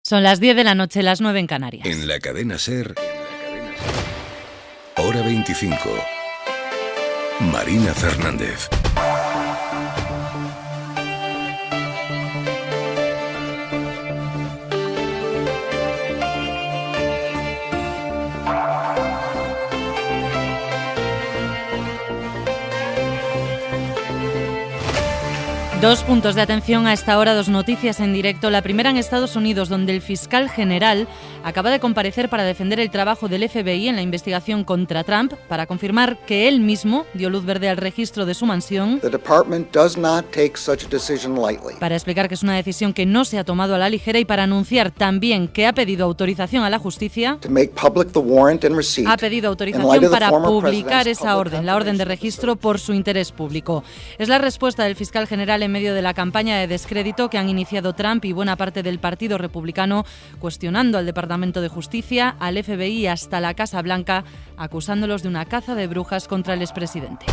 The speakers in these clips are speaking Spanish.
Son las 10 de la noche, las 9 en Canarias. En la cadena SER, hora 25. Marina Fernández. Dos puntos de atención a esta hora, dos noticias en directo. La primera en Estados Unidos, donde el fiscal general acaba de comparecer para defender el trabajo del FBI en la investigación contra Trump, para confirmar que él mismo dio luz verde al registro de su mansión, para explicar que es una decisión que no se ha tomado a la ligera y para anunciar también que ha pedido autorización a la justicia, ha pedido autorización para publicar esa orden, la orden de registro, por su interés público. Es la respuesta del fiscal general en medio de la campaña de descrédito que han iniciado Trump y buena parte del Partido Republicano, cuestionando al Departamento de Justicia, al FBI y hasta la Casa Blanca, acusándolos de una caza de brujas contra el expresidente.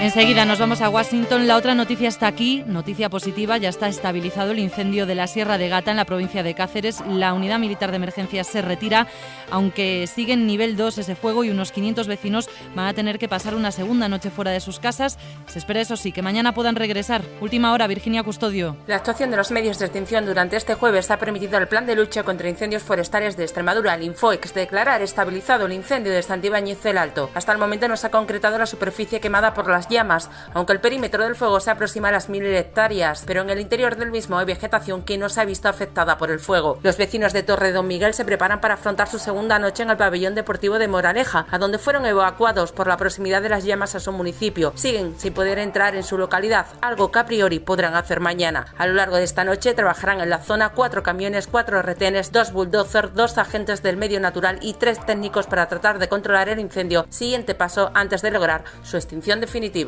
Enseguida nos vamos a Washington. La otra noticia está aquí, noticia positiva, ya está estabilizado el incendio de la Sierra de Gata en la provincia de Cáceres. La unidad militar de emergencias se retira, aunque sigue en nivel 2 ese fuego y unos 500 vecinos van a tener que pasar una segunda noche fuera de sus casas. Se espera, eso sí, que mañana puedan regresar. Última hora, Virginia Custodio. La actuación de los medios de extinción durante este jueves ha permitido al Plan de Lucha contra Incendios Forestales de Extremadura, el Infoex, declarar estabilizado el incendio de Santibáñez del Alto. Hasta el momento no se ha concretado la superficie quemada por las llamas, aunque el perímetro del fuego se aproxima a las 1000 hectáreas, pero en el interior del mismo hay vegetación que no se ha visto afectada por el fuego. Los vecinos de Torre Don Miguel se preparan para afrontar su segunda noche en el pabellón deportivo de Moraleja, a donde fueron evacuados por la proximidad de las llamas a su municipio. Siguen sin poder entrar en su localidad, algo que a priori podrán hacer mañana. A lo largo de esta noche trabajarán en la zona 4 camiones, 4 retenes, 2 bulldozers, 2 agentes del medio natural y 3 técnicos para tratar de controlar el incendio, siguiente paso antes de lograr su extinción definitiva.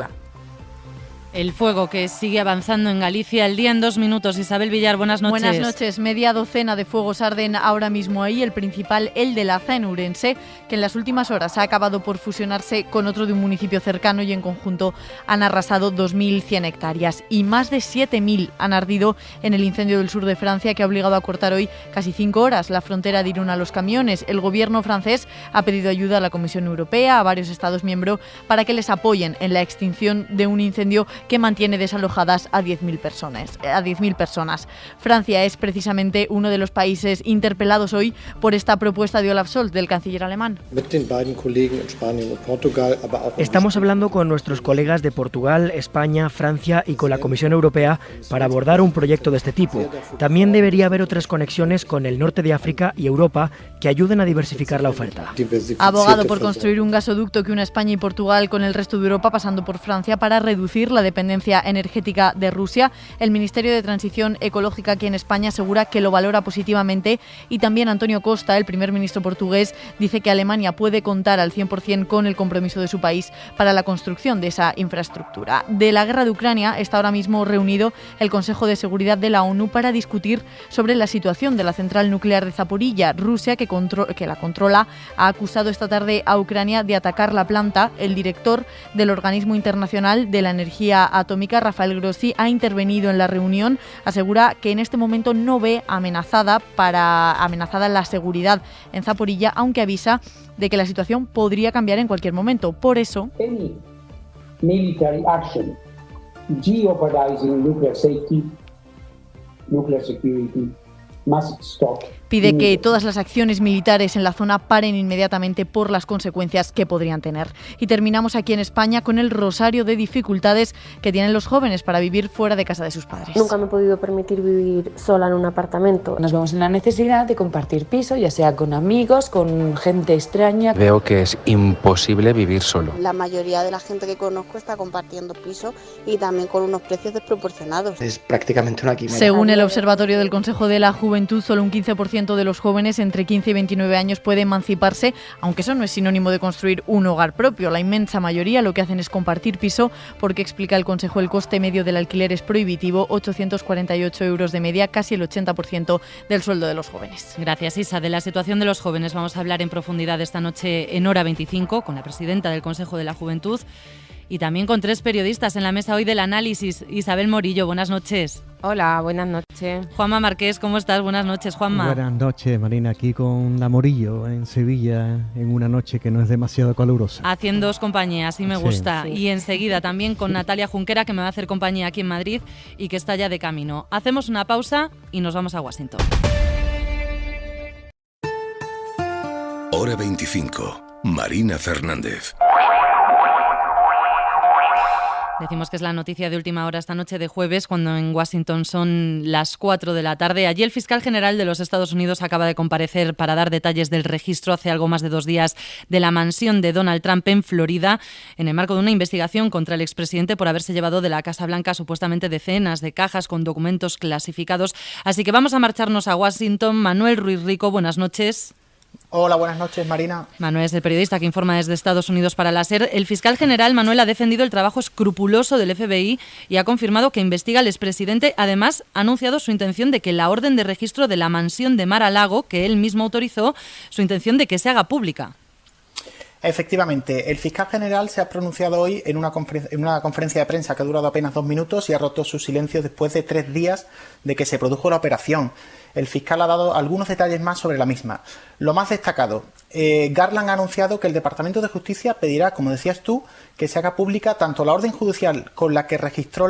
El fuego que sigue avanzando en Galicia, el día en 2 minutos. Isabel Villar, buenas noches. Buenas noches. Media docena de fuegos arden ahora mismo ahí. El principal, el de Laza, en Ourense, que en las últimas horas ha acabado por fusionarse con otro de un municipio cercano y en conjunto han arrasado 2.100 hectáreas. Y más de 7.000 han ardido en el incendio del sur de Francia, que ha obligado a cortar hoy casi 5 horas la frontera de Irún a los camiones. El gobierno francés ha pedido ayuda a la Comisión Europea, a varios Estados miembros, para que les apoyen en la extinción de un incendio que mantiene desalojadas a 10.000 personas. Francia es precisamente uno de los países interpelados hoy por esta propuesta de Olaf Scholz, del canciller alemán. Estamos hablando con nuestros colegas de Portugal, España, Francia y con la Comisión Europea para abordar un proyecto de este tipo. También debería haber otras conexiones con el norte de África y Europa que ayuden a diversificar la oferta. Ha abogado por construir un gasoducto que una España y Portugal con el resto de Europa, pasando por Francia, para reducir la dependencia energética de Rusia. El Ministerio de Transición Ecológica aquí en España asegura que lo valora positivamente, y también Antonio Costa, el primer ministro portugués, dice que Alemania puede contar al 100% con el compromiso de su país para la construcción de esa infraestructura. De la guerra de Ucrania está ahora mismo reunido el Consejo de Seguridad de la ONU para discutir sobre la situación de la central nuclear de Zaporilla. Rusia, que la controla, ha acusado esta tarde a Ucrania de atacar la planta. El director del Organismo Internacional de la Energía Atómica, Rafael Grossi, ha intervenido en la reunión. Asegura que en este momento no ve amenazada la seguridad en Zaporilla, aunque avisa de que la situación podría cambiar en cualquier momento. Por eso, any military action jeopardizing nuclear safety, nuclear security must stop. Pide que todas las acciones militares en la zona paren inmediatamente por las consecuencias que podrían tener. Y terminamos aquí en España con el rosario de dificultades que tienen los jóvenes para vivir fuera de casa de sus padres. Nunca me he podido permitir vivir sola en un apartamento. Nos vemos en la necesidad de compartir piso, ya sea con amigos, con gente extraña. Veo que es imposible vivir solo. La mayoría de la gente que conozco está compartiendo piso y también con unos precios desproporcionados. Es prácticamente una quimera. Según el Observatorio del Consejo de la Juventud, solo un 15% de los jóvenes entre 15 y 29 años puede emanciparse, aunque eso no es sinónimo de construir un hogar propio. La inmensa mayoría lo que hacen es compartir piso, porque, explica el Consejo, el coste medio del alquiler es prohibitivo, 848 euros de media, casi el 80% del sueldo de los jóvenes. Gracias, Isa. De la situación de los jóvenes vamos a hablar en profundidad esta noche en Hora 25 con la presidenta del Consejo de la Juventud. Y también con 3 periodistas en la mesa hoy del análisis. Isabel Morillo, buenas noches. Hola, buenas noches. Juanma Márquez, ¿cómo estás? Buenas noches, Juanma. Buenas noches, Marina, aquí con la Morillo en Sevilla, en una noche que no es demasiado calurosa. Haciéndoos compañía, así me gusta. Sí. Y enseguida también con Natalia Junquera, que me va a hacer compañía aquí en Madrid y que está ya de camino. Hacemos una pausa y nos vamos a Washington. Hora 25. Marina Fernández. Decimos que es la noticia de última hora esta noche de jueves, cuando en Washington son las 4 de la tarde. Allí el fiscal general de los Estados Unidos acaba de comparecer para dar detalles del registro hace algo más de 2 días de la mansión de Donald Trump en Florida, en el marco de una investigación contra el expresidente por haberse llevado de la Casa Blanca supuestamente decenas de cajas con documentos clasificados. Así que vamos a marcharnos a Washington. Manuel Ruiz Rico, buenas noches. Hola, buenas noches, Marina. Manuel es el periodista que informa desde Estados Unidos para la SER. El fiscal general, Manuel, ha defendido el trabajo escrupuloso del FBI y ha confirmado que investiga al expresidente. Además, ha anunciado su intención de que la orden de registro de la mansión de Mar-a-Lago, que él mismo autorizó, su intención de que se haga pública. Efectivamente, el fiscal general se ha pronunciado hoy en una conferencia de prensa que ha durado apenas 2 minutos y ha roto su silencio después de 3 días de que se produjo la operación. El fiscal ha dado algunos detalles más sobre la misma. Lo más destacado, Garland ha anunciado que el Departamento de Justicia pedirá, como decías tú, que se haga pública tanto la orden judicial con la que se registró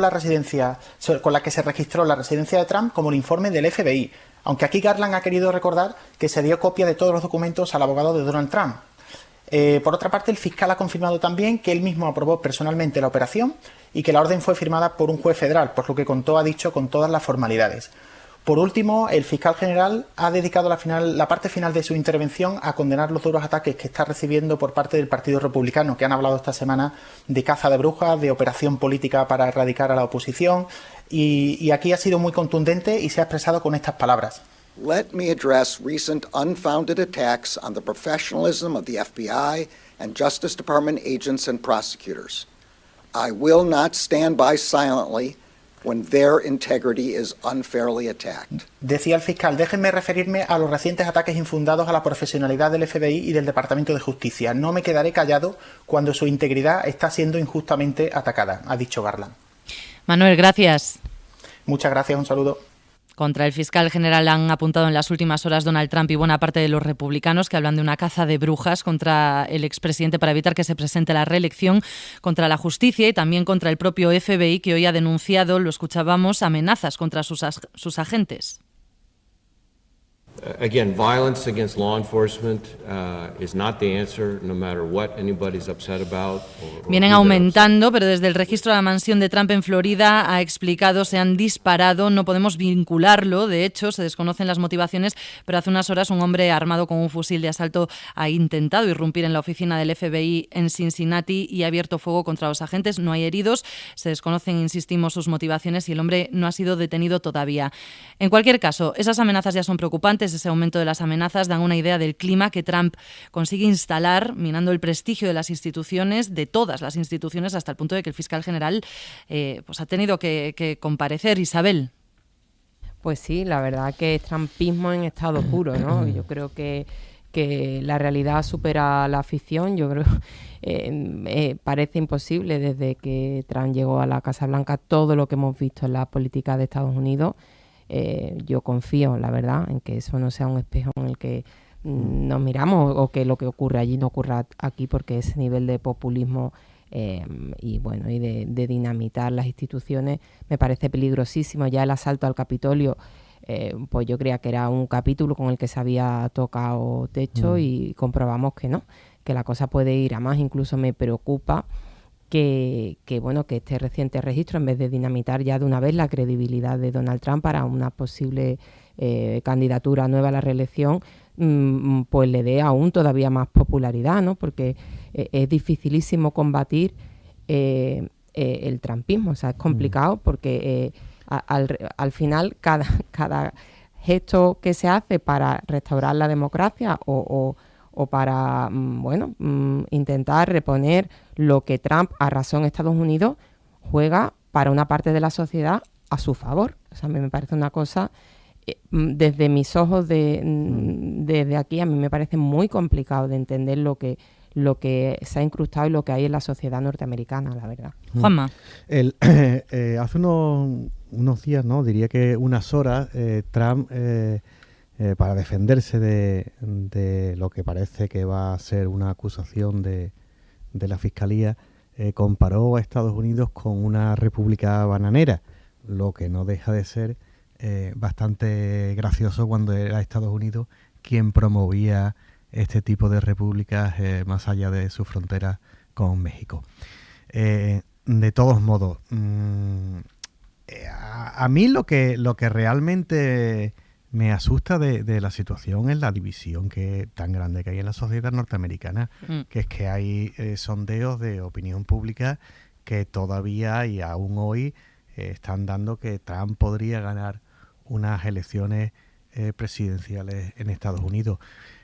la residencia de Trump como el informe del FBI. Aunque aquí Garland ha querido recordar que se dio copia de todos los documentos al abogado de Donald Trump. Por otra parte, el fiscal ha confirmado también que él mismo aprobó personalmente la operación y que la orden fue firmada por un juez federal, por lo que ha dicho con todas las formalidades. Por último, el fiscal general ha dedicado la parte final de su intervención a condenar los duros ataques que está recibiendo por parte del Partido Republicano, que han hablado esta semana de caza de brujas, de operación política para erradicar a la oposición, y aquí ha sido muy contundente y se ha expresado con estas palabras. Let me address recent unfounded attacks on the professionalism of the FBI and Justice Department agents and prosecutors. I will not stand by silently when their integrity is unfairly attacked. Decía el fiscal, déjenme referirme a los recientes ataques infundados a la profesionalidad del FBI y del Departamento de Justicia. No me quedaré callado cuando su integridad está siendo injustamente atacada, ha dicho Garland. Manuel, gracias. Muchas gracias, un saludo. Contra el fiscal general han apuntado en las últimas horas Donald Trump y buena parte de los republicanos, que hablan de una caza de brujas contra el expresidente para evitar que se presente a la reelección, contra la justicia y también contra el propio FBI, que hoy ha denunciado, lo escuchábamos, amenazas contra sus agentes. Again, violence against law enforcement is not the answer, no matter what anybody's upset about. Vienen aumentando, pero desde el registro de la mansión de Trump en Florida ha explicado, se han disparado, no podemos vincularlo, de hecho, se desconocen las motivaciones, pero hace unas horas un hombre armado con un fusil de asalto ha intentado irrumpir en la oficina del FBI en Cincinnati y ha abierto fuego contra los agentes. No hay heridos, se desconocen, insistimos, sus motivaciones y el hombre no ha sido detenido todavía. En cualquier caso, esas amenazas ya son preocupantes. Ese aumento de las amenazas dan una idea del clima que Trump consigue instalar, minando el prestigio de las instituciones, de todas las instituciones, hasta el punto de que el fiscal general pues ha tenido que comparecer. Isabel. Pues sí, la verdad que es trumpismo en estado puro, ¿no? Yo creo que la realidad supera la ficción. Yo creo parece imposible desde que Trump llegó a la Casa Blanca todo lo que hemos visto en la política de Estados Unidos. Yo confío, la verdad, en que eso no sea un espejo en el que nos miramos o que lo que ocurre allí no ocurra aquí, porque ese nivel de populismo y de dinamitar las instituciones me parece peligrosísimo. Ya el asalto al Capitolio, pues yo creía que era un capítulo con el que se había tocado techo y comprobamos que no, que la cosa puede ir a más. Incluso me preocupa que este reciente registro, en vez de dinamitar ya de una vez la credibilidad de Donald Trump para una posible candidatura nueva a la reelección, pues le dé aún todavía más popularidad, ¿no? Porque es dificilísimo combatir el trumpismo. O sea, es complicado porque al final cada gesto que se hace para restaurar la democracia o para intentar reponer lo que Trump arrasó en Estados Unidos, juega para una parte de la sociedad a su favor. O sea, a mí me parece una cosa, desde mis ojos desde aquí, a mí me parece muy complicado de entender lo que lo que se ha incrustado y lo que hay en la sociedad norteamericana, la verdad. Juanma. Hace unos días, no, diría que unas horas, Trump, para defenderse de lo que parece que va a ser una acusación de la Fiscalía, comparó a Estados Unidos con una república bananera, lo que no deja de ser bastante gracioso cuando era Estados Unidos quien promovía este tipo de repúblicas más allá de su frontera con México. De todos modos, a mí lo que realmente me asusta de la situación es la división tan grande que hay en la sociedad norteamericana, que es que hay sondeos de opinión pública que todavía y aún hoy están dando que Trump podría ganar unas elecciones presidenciales en Estados Unidos.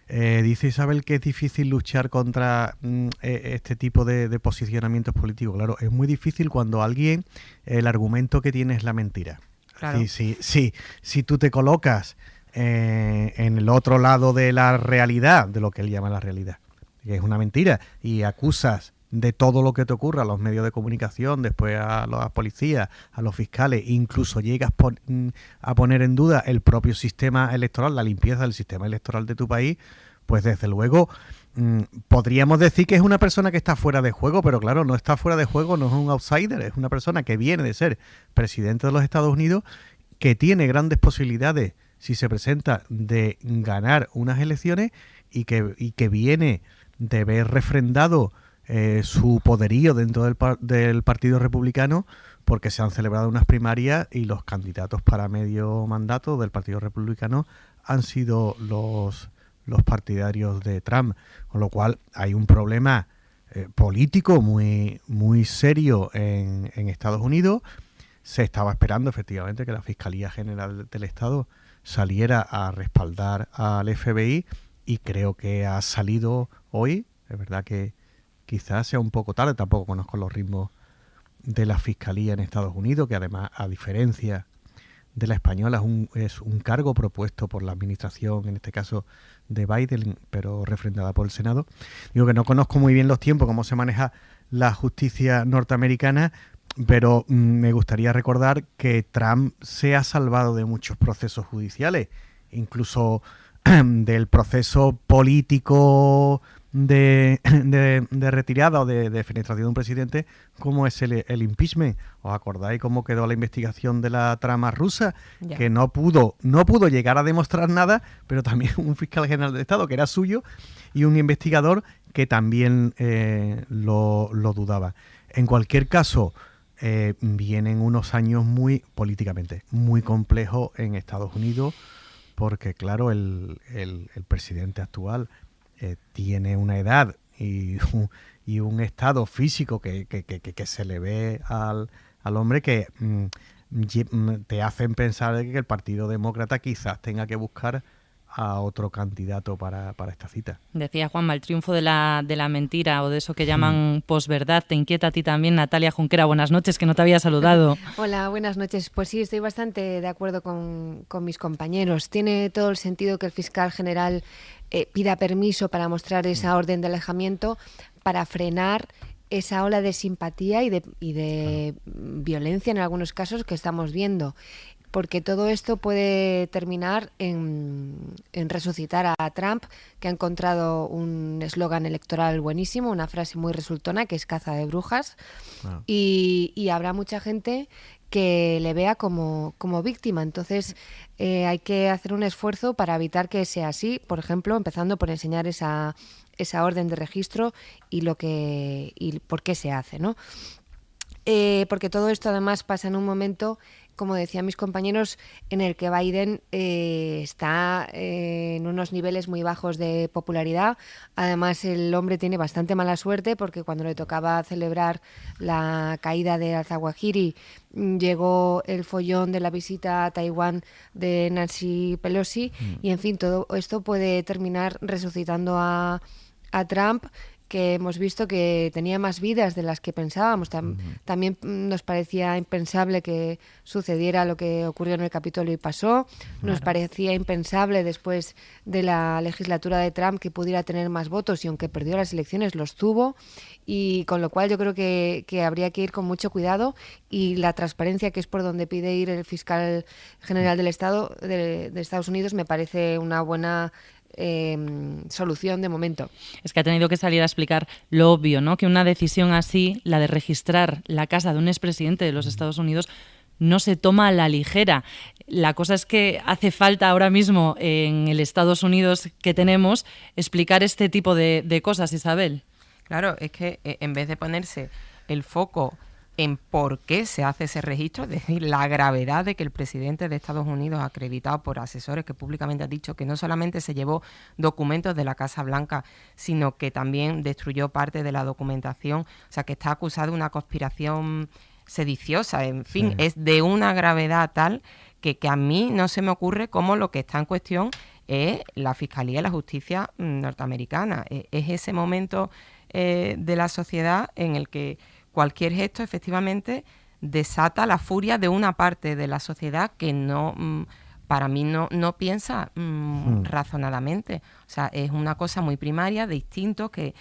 Dice Isabel que es difícil luchar contra este tipo de posicionamientos políticos. Claro, es muy difícil cuando el argumento que tiene es la mentira. Claro. Si tú te colocas en el otro lado de la realidad, de lo que él llama la realidad, que es una mentira, y acusas de todo lo que te ocurra a los medios de comunicación, después a la policía, a los fiscales, incluso llegas a poner en duda el propio sistema electoral, la limpieza del sistema electoral de tu país, pues desde luego podríamos decir que es una persona que está fuera de juego, pero claro, no está fuera de juego, no es un outsider, es una persona que viene de ser presidente de los Estados Unidos, que tiene grandes posibilidades, si se presenta, de ganar unas elecciones y que viene de ver refrendado su poderío dentro del Partido Republicano, porque se han celebrado unas primarias y los candidatos para medio mandato del Partido Republicano han sido los partidarios de Trump, con lo cual hay un problema político muy, muy serio en Estados Unidos. Se estaba esperando efectivamente que la Fiscalía General del Estado saliera a respaldar al FBI y creo que ha salido hoy. Es verdad que quizás sea un poco tarde, tampoco conozco los ritmos de la Fiscalía en Estados Unidos, que además, a diferencia de la española, es un cargo propuesto por la administración, en este caso de Biden, pero refrendada por el Senado. Digo que no conozco muy bien los tiempos, cómo se maneja la justicia norteamericana, pero me gustaría recordar que Trump se ha salvado de muchos procesos judiciales, incluso del proceso político de retirada o de defenestración de un presidente, como es el impeachment. ¿Os acordáis cómo quedó la investigación de la trama rusa? Ya. Que no pudo llegar a demostrar nada, pero también un fiscal general del Estado que era suyo y un investigador que también lo dudaba. En cualquier caso, vienen unos años políticamente muy complejos en Estados Unidos, porque claro, el presidente actual tiene una edad y un estado físico que se le ve al hombre que te hacen pensar que el Partido Demócrata quizás tenga que buscar a otro candidato para esta cita. Decía Juanma, el triunfo de la mentira o de eso que llaman posverdad. ¿Te inquieta a ti también, Natalia Junquera? Buenas noches, que no te había saludado. Hola, buenas noches. Pues sí, estoy bastante de acuerdo con mis compañeros. Tiene todo el sentido que el fiscal general pida permiso para mostrar esa orden de alejamiento para frenar esa ola de simpatía y de violencia en algunos casos que estamos viendo. Porque todo esto puede terminar en resucitar a Trump, que ha encontrado un eslogan electoral buenísimo, una frase muy resultona, que es caza de brujas, y habrá mucha gente que le vea como víctima. Entonces hay que hacer un esfuerzo para evitar que sea así, por ejemplo, empezando por enseñar esa orden de registro y por qué se hace, ¿no? Porque todo esto además pasa en un momento, como decían mis compañeros, en el que Biden está en unos niveles muy bajos de popularidad. Además, el hombre tiene bastante mala suerte porque cuando le tocaba celebrar la caída de Al-Zawahiri llegó el follón de la visita a Taiwán de Nancy Pelosi y, en fin, todo esto puede terminar resucitando a Trump que hemos visto que tenía más vidas de las que pensábamos. También nos parecía impensable que sucediera lo que ocurrió en el Capitolio y pasó. Nos parecía impensable después de la legislatura de Trump que pudiera tener más votos, y aunque perdió las elecciones los tuvo, y con lo cual yo creo que habría que ir con mucho cuidado, y la transparencia, que es por donde pide ir el fiscal general del Estado de Estados Unidos, me parece una buena solución de momento. Es que ha tenido que salir a explicar lo obvio, ¿no? Que una decisión así, la de registrar la casa de un expresidente de los Estados Unidos, no se toma a la ligera. La cosa es que hace falta ahora mismo en el Estados Unidos que tenemos explicar este tipo de cosas, Isabel. Claro, es que en vez de ponerse el foco en por qué se hace ese registro, es decir, la gravedad de que el presidente de Estados Unidos, acreditado por asesores que públicamente ha dicho que no solamente se llevó documentos de la Casa Blanca, sino que también destruyó parte de la documentación, o sea, que está acusado de una conspiración sediciosa, en fin, es de una gravedad tal que a mí no se me ocurre cómo lo que está en cuestión es la Fiscalía y la Justicia norteamericana. Es ese momento de la sociedad en el que cualquier gesto efectivamente desata la furia de una parte de la sociedad que no, para mí no piensa razonadamente. O sea, es una cosa muy primaria, de instintos que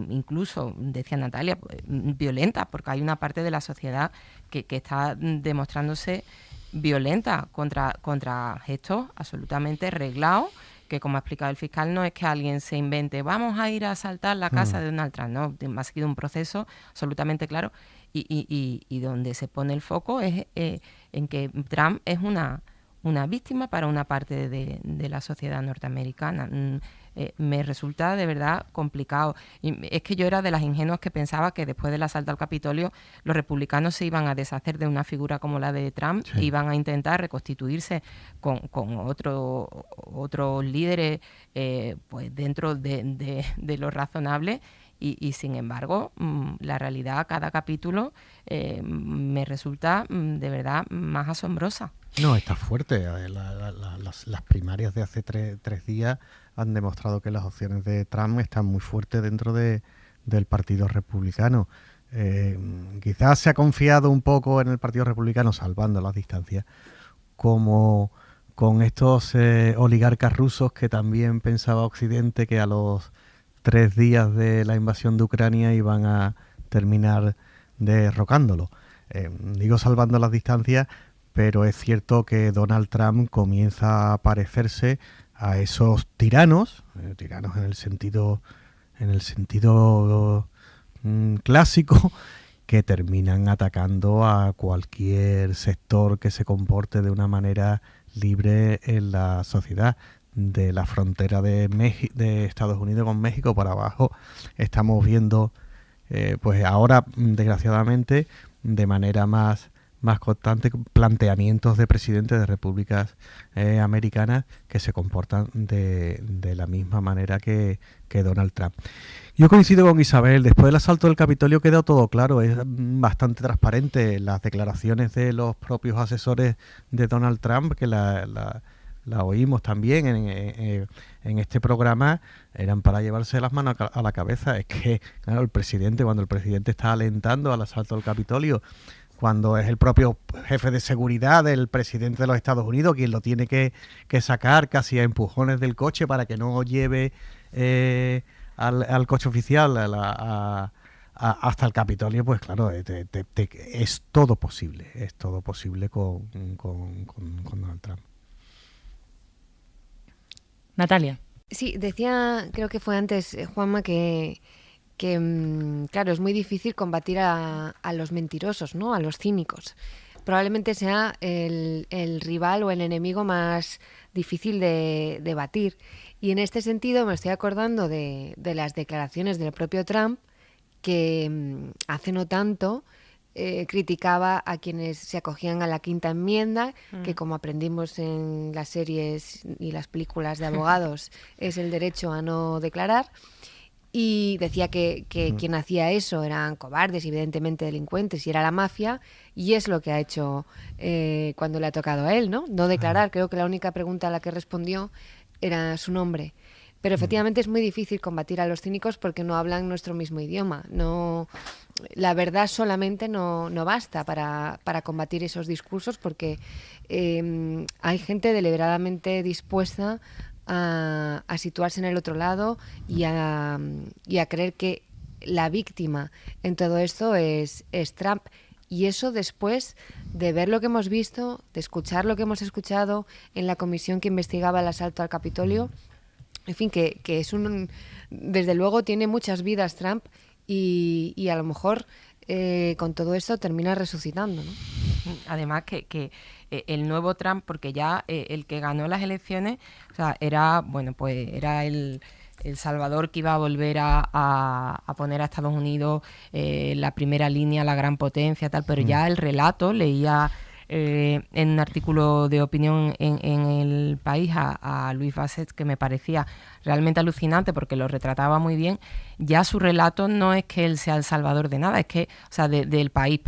incluso, decía Natalia, violenta, porque hay una parte de la sociedad que está demostrándose violenta contra gestos absolutamente reglados, que, como ha explicado el fiscal, no es que alguien se invente, vamos a ir a asaltar la casa de Donald Trump, no, ha sido un proceso absolutamente claro, y donde se pone el foco es en que Trump es una víctima para una parte de la sociedad norteamericana. Me resulta de verdad complicado. Y es que yo era de las ingenuas que pensaba que después del asalto al Capitolio los republicanos se iban a deshacer de una figura como la de Trump, iban a intentar reconstituirse con otros líderes pues dentro de lo razonable. Y sin embargo, la realidad, cada capítulo me resulta de verdad más asombrosa. No, está fuerte. Las primarias de hace tres días han demostrado que las opciones de Trump están muy fuertes dentro del Partido Republicano. Quizás se ha confiado un poco en el Partido Republicano, salvando las distancias, como con estos oligarcas rusos que también pensaba Occidente que a los 3 días de la invasión de Ucrania iban a terminar derrocándolo. Digo salvando las distancias, pero es cierto que Donald Trump comienza a parecerse a esos tiranos en el sentido clásico, que terminan atacando a cualquier sector que se comporte de una manera libre en la sociedad. De la frontera de Estados Unidos con México para abajo estamos viendo pues ahora, desgraciadamente, de manera más constante, planteamientos de presidentes de repúblicas americanas que se comportan de la misma manera que Donald Trump. Yo coincido con Isabel, después del asalto del Capitolio quedó todo claro, es bastante transparente. Las declaraciones de los propios asesores de Donald Trump, que la oímos también en este programa, eran para llevarse las manos a la cabeza. Es que, claro, cuando el presidente está alentando al asalto al Capitolio, cuando es el propio jefe de seguridad del presidente de los Estados Unidos quien lo tiene que sacar casi a empujones del coche para que no lleve al coche oficial hasta el Capitolio, pues claro, es todo posible con Donald Trump. Natalia. Sí, decía, creo que fue antes, Juanma, que claro, es muy difícil combatir a los mentirosos, ¿no? A los cínicos. Probablemente sea el rival o el enemigo más difícil de batir. Y en este sentido me estoy acordando de las declaraciones del propio Trump, que hace no tanto criticaba a quienes se acogían a la quinta enmienda, que, como aprendimos en las series y las películas de abogados, es el derecho a no declarar. Y decía que quien hacía eso eran cobardes, evidentemente delincuentes, y era la mafia, y es lo que ha hecho cuando le ha tocado a él, ¿no? No declarar. Creo que la única pregunta a la que respondió era su nombre. Pero efectivamente es muy difícil combatir a los cínicos porque no hablan nuestro mismo idioma. La verdad solamente no basta para combatir esos discursos, porque hay gente deliberadamente dispuesta a situarse en el otro lado y a creer que la víctima en todo esto es Trump. Y eso después de ver lo que hemos visto, de escuchar lo que hemos escuchado en la comisión que investigaba el asalto al Capitolio. En fin, que es desde luego tiene muchas vidas Trump y a lo mejor con todo esto termina resucitando, ¿no? Además que el nuevo Trump, porque ya el que ganó las elecciones, o sea, era el Salvador que iba a volver a poner a Estados Unidos la primera línea, la gran potencia, tal, pero ya el relato, leía en un artículo de opinión en El País a Luis Bassett, que me parecía realmente alucinante porque lo retrataba muy bien. Ya su relato no es que él sea el salvador de nada, es que, o sea, del país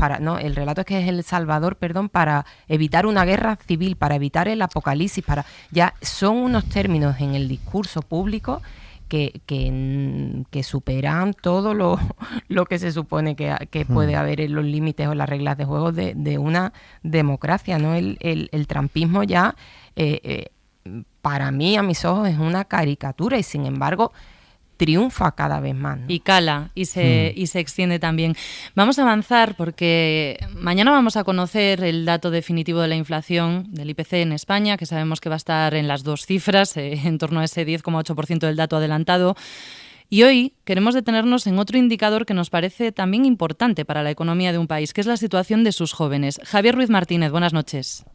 el relato es que es el salvador, para evitar una guerra civil, para evitar el apocalipsis, ya son unos términos en el discurso público que superan todo lo que se supone que puede haber en los límites o las reglas de juego de una democracia, ¿no? El trumpismo ya, para mí, a mis ojos, es una caricatura y, sin embargo, triunfa cada vez más, ¿no? Y cala, y se extiende también. Vamos a avanzar porque mañana vamos a conocer el dato definitivo de la inflación del IPC en España, que sabemos que va a estar en las 2 cifras, en torno a ese 10,8% del dato adelantado. Y hoy queremos detenernos en otro indicador que nos parece también importante para la economía de un país, que es la situación de sus jóvenes. Javier Ruiz Martínez, buenas noches.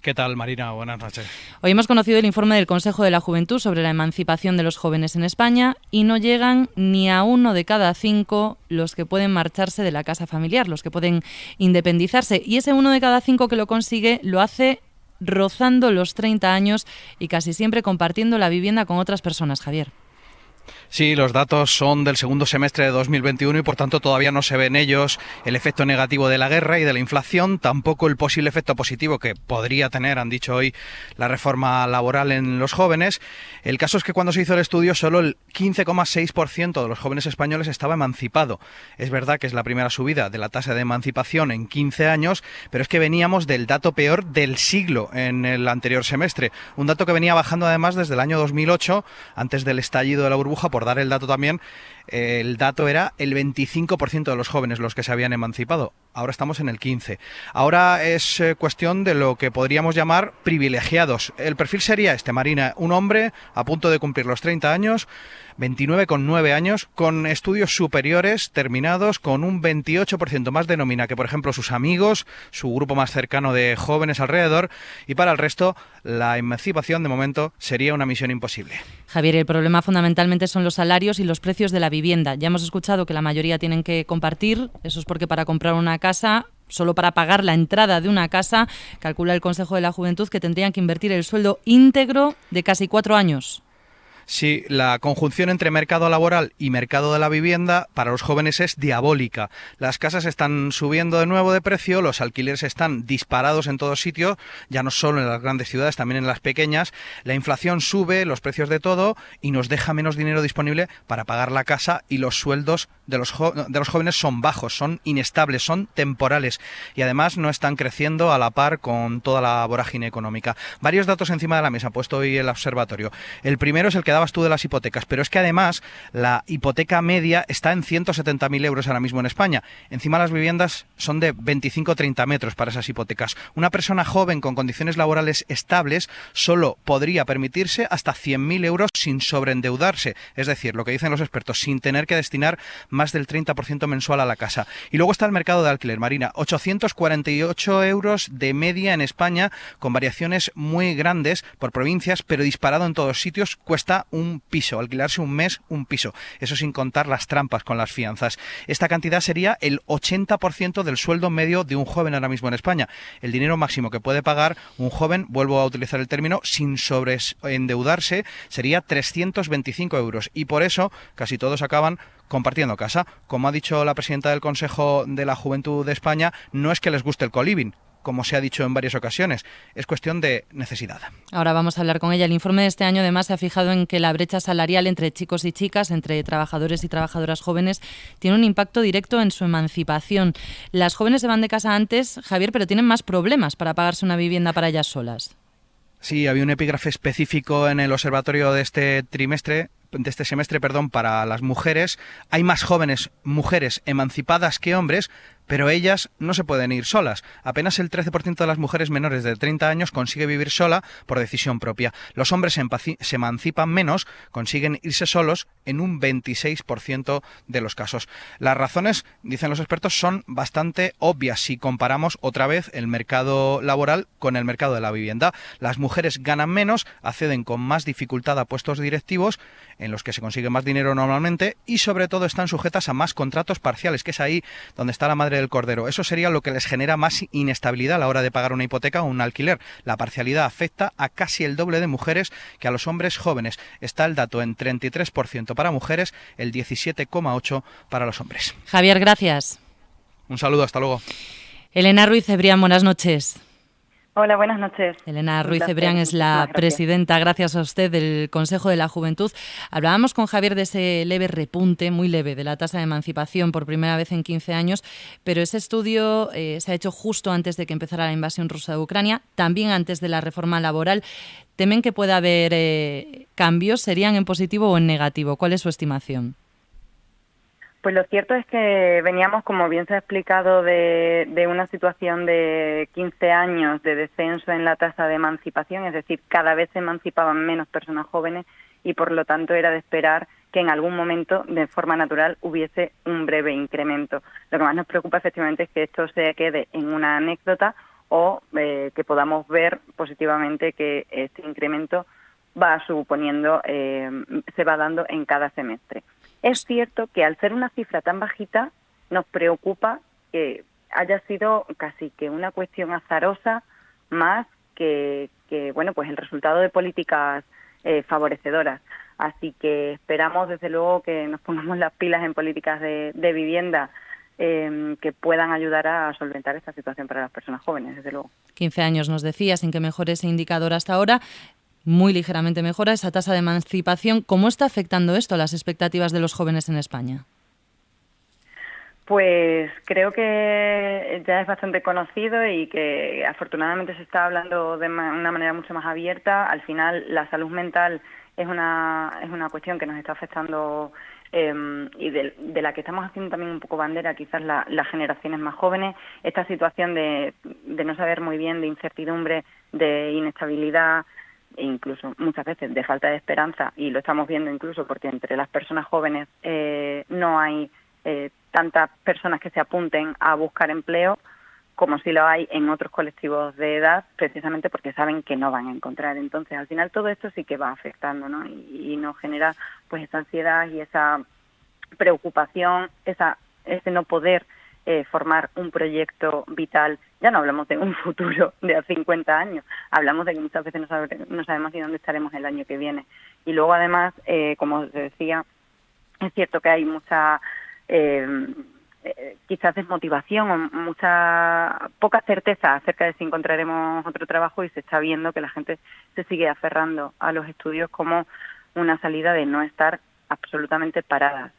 ¿Qué tal, Marina? Buenas noches. Hoy hemos conocido el informe del Consejo de la Juventud sobre la emancipación de los jóvenes en España y no llegan ni a 1 de cada 5 los que pueden marcharse de la casa familiar, los que pueden independizarse. Y ese 1 de cada 5 que lo consigue lo hace rozando los 30 años y casi siempre compartiendo la vivienda con otras personas, Javier. Sí, los datos son del segundo semestre de 2021 y por tanto todavía no se ve en ellos el efecto negativo de la guerra y de la inflación, tampoco el posible efecto positivo que podría tener, han dicho hoy, la reforma laboral en los jóvenes. El caso es que cuando se hizo el estudio solo el 15,6% de los jóvenes españoles estaba emancipado. Es verdad que es la primera subida de la tasa de emancipación en 15 años, pero es que veníamos del dato peor del siglo en el anterior semestre. Un dato que venía bajando además desde el año 2008, antes del estallido de la burbuja. Por dar el dato también, el dato era el 25% de los jóvenes los que se habían emancipado. Ahora estamos en el 15%. Ahora es cuestión de lo que podríamos llamar privilegiados. El perfil sería este, Marina, un hombre a punto de cumplir los 30 años, 29,9 años, con estudios superiores terminados, con un 28% más de nómina que, por ejemplo, sus amigos, su grupo más cercano de jóvenes alrededor, y para el resto la emancipación de momento sería una misión imposible. Javier, el problema fundamentalmente son los salarios y los precios de la vivienda. Ya hemos escuchado que la mayoría tienen que compartir, eso es porque para comprar una casa, solo para pagar la entrada de una casa, calcula el Consejo de la Juventud que tendrían que invertir el sueldo íntegro de casi 4 años. Sí, la conjunción entre mercado laboral y mercado de la vivienda para los jóvenes es diabólica. Las casas están subiendo de nuevo de precio, los alquileres están disparados en todos sitios, ya no solo en las grandes ciudades, también en las pequeñas. La inflación sube, los precios de todo, y nos deja menos dinero disponible para pagar la casa, y los sueldos de los jóvenes son bajos, son inestables, son temporales, y además no están creciendo a la par con toda la vorágine económica. Varios datos encima de la mesa ha puesto hoy el observatorio. El primero es el que dabas tú de las hipotecas, pero es que además la hipoteca media está en 170.000 euros ahora mismo en España. Encima las viviendas son de 25-30 metros para esas hipotecas. Una persona joven con condiciones laborales estables solo podría permitirse hasta 100.000 euros sin sobreendeudarse, es decir, lo que dicen los expertos, sin tener que destinar más del 30% mensual a la casa. Y luego está el mercado de alquiler, Marina, 848 euros de media en España, con variaciones muy grandes por provincias, pero disparado en todos sitios. Cuesta un piso, alquilarse un mes un piso, eso sin contar las trampas con las fianzas. Esta cantidad sería el 80% del sueldo medio de un joven ahora mismo en España. El dinero máximo que puede pagar un joven, vuelvo a utilizar el término, sin sobreendeudarse, sería 325 euros, y por eso casi todos acaban compartiendo casa. Como ha dicho la presidenta del Consejo de la Juventud de España, no es que les guste el coliving, como se ha dicho en varias ocasiones. Es cuestión de necesidad. Ahora vamos a hablar con ella. El informe de este año además se ha fijado en que la brecha salarial entre chicos y chicas, entre trabajadores y trabajadoras jóvenes, tiene un impacto directo en su emancipación. Las jóvenes se van de casa antes, Javier, pero tienen más problemas para pagarse una vivienda para ellas solas. Sí, había un epígrafe específico en el observatorio de este semestre, para las mujeres. Hay más jóvenes mujeres emancipadas que hombres, pero ellas no se pueden ir solas. Apenas el 13% de las mujeres menores de 30 años consigue vivir sola por decisión propia. Los hombres se emancipan menos, consiguen irse solos en un 26% de los casos. Las razones, dicen los expertos, son bastante obvias si comparamos otra vez el mercado laboral con el mercado de la vivienda. Las mujeres ganan menos, acceden con más dificultad a puestos directivos en los que se consigue más dinero normalmente y sobre todo están sujetas a más contratos parciales, que es ahí donde está la madre del cordero. Eso sería lo que les genera más inestabilidad a la hora de pagar una hipoteca o un alquiler. La parcialidad afecta a casi el doble de mujeres que a los hombres jóvenes. Está el dato en 33% para mujeres, el 17,8% para los hombres. Javier, gracias. Un saludo, hasta luego. Elena Ruiz Cebrián, buenas noches. Hola, buenas noches. Elena Ruiz Cebrián es la presidenta, gracias a usted, del Consejo de la Juventud. Hablábamos con Javier de ese leve repunte, muy leve, de la tasa de emancipación por primera vez en 15 años, pero ese estudio se ha hecho justo antes de que empezara la invasión rusa de Ucrania, también antes de la reforma laboral. ¿Temen que pueda haber cambios? ¿Serían en positivo o en negativo? ¿Cuál es su estimación? Pues lo cierto es que veníamos, como bien se ha explicado, de una situación de 15 años de descenso en la tasa de emancipación, es decir, cada vez se emancipaban menos personas jóvenes y por lo tanto era de esperar que en algún momento, de forma natural, hubiese un breve incremento. Lo que más nos preocupa efectivamente es que esto se quede en una anécdota o que podamos ver positivamente que este incremento va suponiendo, se va dando en cada semestre. Es cierto que al ser una cifra tan bajita nos preocupa que haya sido casi que una cuestión azarosa más que bueno, pues el resultado de políticas favorecedoras. Así que esperamos desde luego que nos pongamos las pilas en políticas de vivienda que puedan ayudar a solventar esta situación para las personas jóvenes, desde luego. 15 años nos decía, sin que mejore ese indicador hasta ahora. Muy ligeramente mejora esa tasa de emancipación. ¿Cómo está afectando esto a las expectativas de los jóvenes en España? Pues creo que ya es bastante conocido y que afortunadamente se está hablando de una manera mucho más abierta. Al final, la salud mental es una cuestión que nos está afectando y de la que estamos haciendo también un poco bandera, quizás las generaciones más jóvenes. Esta situación de no saber muy bien, de incertidumbre, de inestabilidad, e incluso muchas veces de falta de esperanza, y lo estamos viendo incluso porque entre las personas jóvenes no hay tantas personas que se apunten a buscar empleo como si lo hay en otros colectivos de edad, precisamente porque saben que no van a encontrar. Entonces, al final todo esto sí que va afectando, ¿no? Y nos genera pues esa ansiedad y esa preocupación, ese no poder formar un proyecto vital. Ya no hablamos de un futuro de a 50 años, hablamos de que muchas veces no sabemos ni dónde estaremos el año que viene. Y luego, además, como os decía, es cierto que hay mucha quizás desmotivación o poca certeza acerca de si encontraremos otro trabajo, y se está viendo que la gente se sigue aferrando a los estudios como una salida de no estar absolutamente paradas.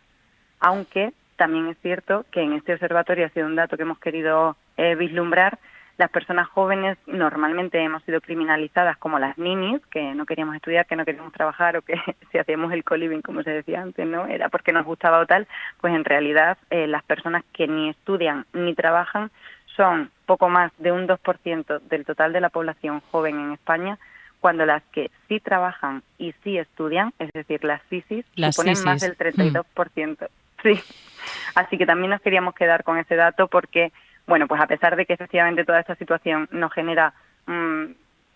Aunque también es cierto que en este observatorio ha sido un dato que hemos querido vislumbrar. Las personas jóvenes normalmente hemos sido criminalizadas como las ninis, que no queríamos estudiar, que no queríamos trabajar, o que si hacíamos el co-living, como se decía antes, ¿no? Era porque nos gustaba o tal. Pues en realidad las personas que ni estudian ni trabajan son poco más de un 2% del total de la población joven en España, cuando las que sí trabajan y sí estudian, es decir, las SISIs, suponen más del 32%. Sí. Así que también nos queríamos quedar con ese dato porque, bueno, pues a pesar de que efectivamente toda esta situación nos genera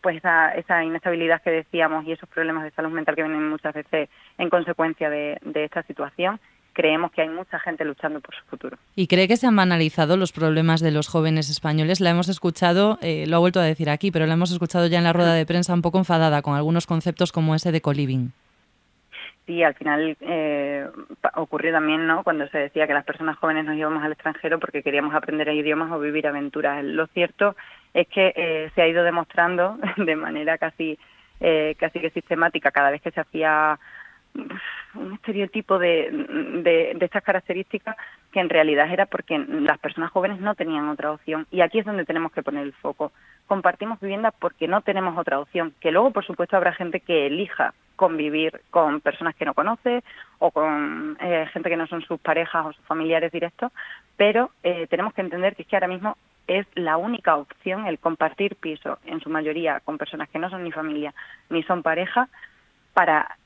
pues esa inestabilidad que decíamos y esos problemas de salud mental que vienen muchas veces en consecuencia de esta situación, creemos que hay mucha gente luchando por su futuro. ¿Y cree que se han banalizado los problemas de los jóvenes españoles? La hemos escuchado, lo ha vuelto a decir aquí, pero la hemos escuchado ya en la rueda de prensa un poco enfadada con algunos conceptos como ese de co-living. Sí, al final ocurrió también, ¿no?, cuando se decía que las personas jóvenes nos íbamos al extranjero porque queríamos aprender idiomas o vivir aventuras. Lo cierto es que se ha ido demostrando de manera casi que sistemática, cada vez que se hacía un estereotipo de estas características, que en realidad era porque las personas jóvenes no tenían otra opción. Y aquí es donde tenemos que poner el foco. Compartimos vivienda porque no tenemos otra opción. Que luego, por supuesto, habrá gente que elija convivir con personas que no conoce o con gente que no son sus parejas o sus familiares directos, pero tenemos que entender que es que ahora mismo es la única opción el compartir piso, en su mayoría con personas que no son ni familia ni son pareja, para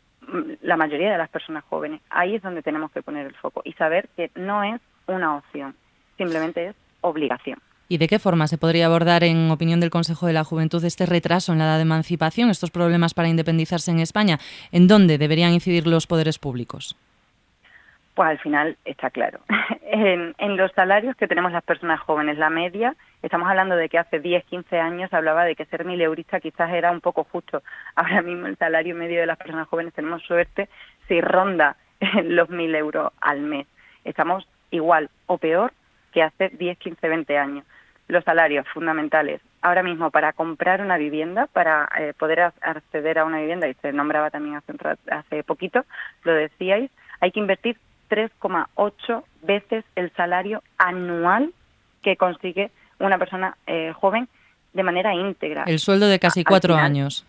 la mayoría de las personas jóvenes. Ahí es donde tenemos que poner el foco y saber que no es una opción, simplemente es obligación. ¿Y de qué forma se podría abordar, en opinión del Consejo de la Juventud, este retraso en la edad de emancipación, estos problemas para independizarse en España? ¿En dónde deberían incidir los poderes públicos? Pues al final está claro. En los salarios que tenemos las personas jóvenes, la media, estamos hablando de que hace 10, 15 años se hablaba de que ser 1.000 eurista quizás era un poco justo. Ahora mismo el salario medio de las personas jóvenes, tenemos suerte si ronda los 1.000 euros al mes. Estamos igual o peor que hace 10, 15, 20 años. Los salarios fundamentales ahora mismo para comprar una vivienda, para poder acceder a una vivienda, y se nombraba también hace poquito, lo decíais, hay que invertir 3,8 veces el salario anual que consigue una persona joven de manera íntegra. El sueldo de casi 4 años.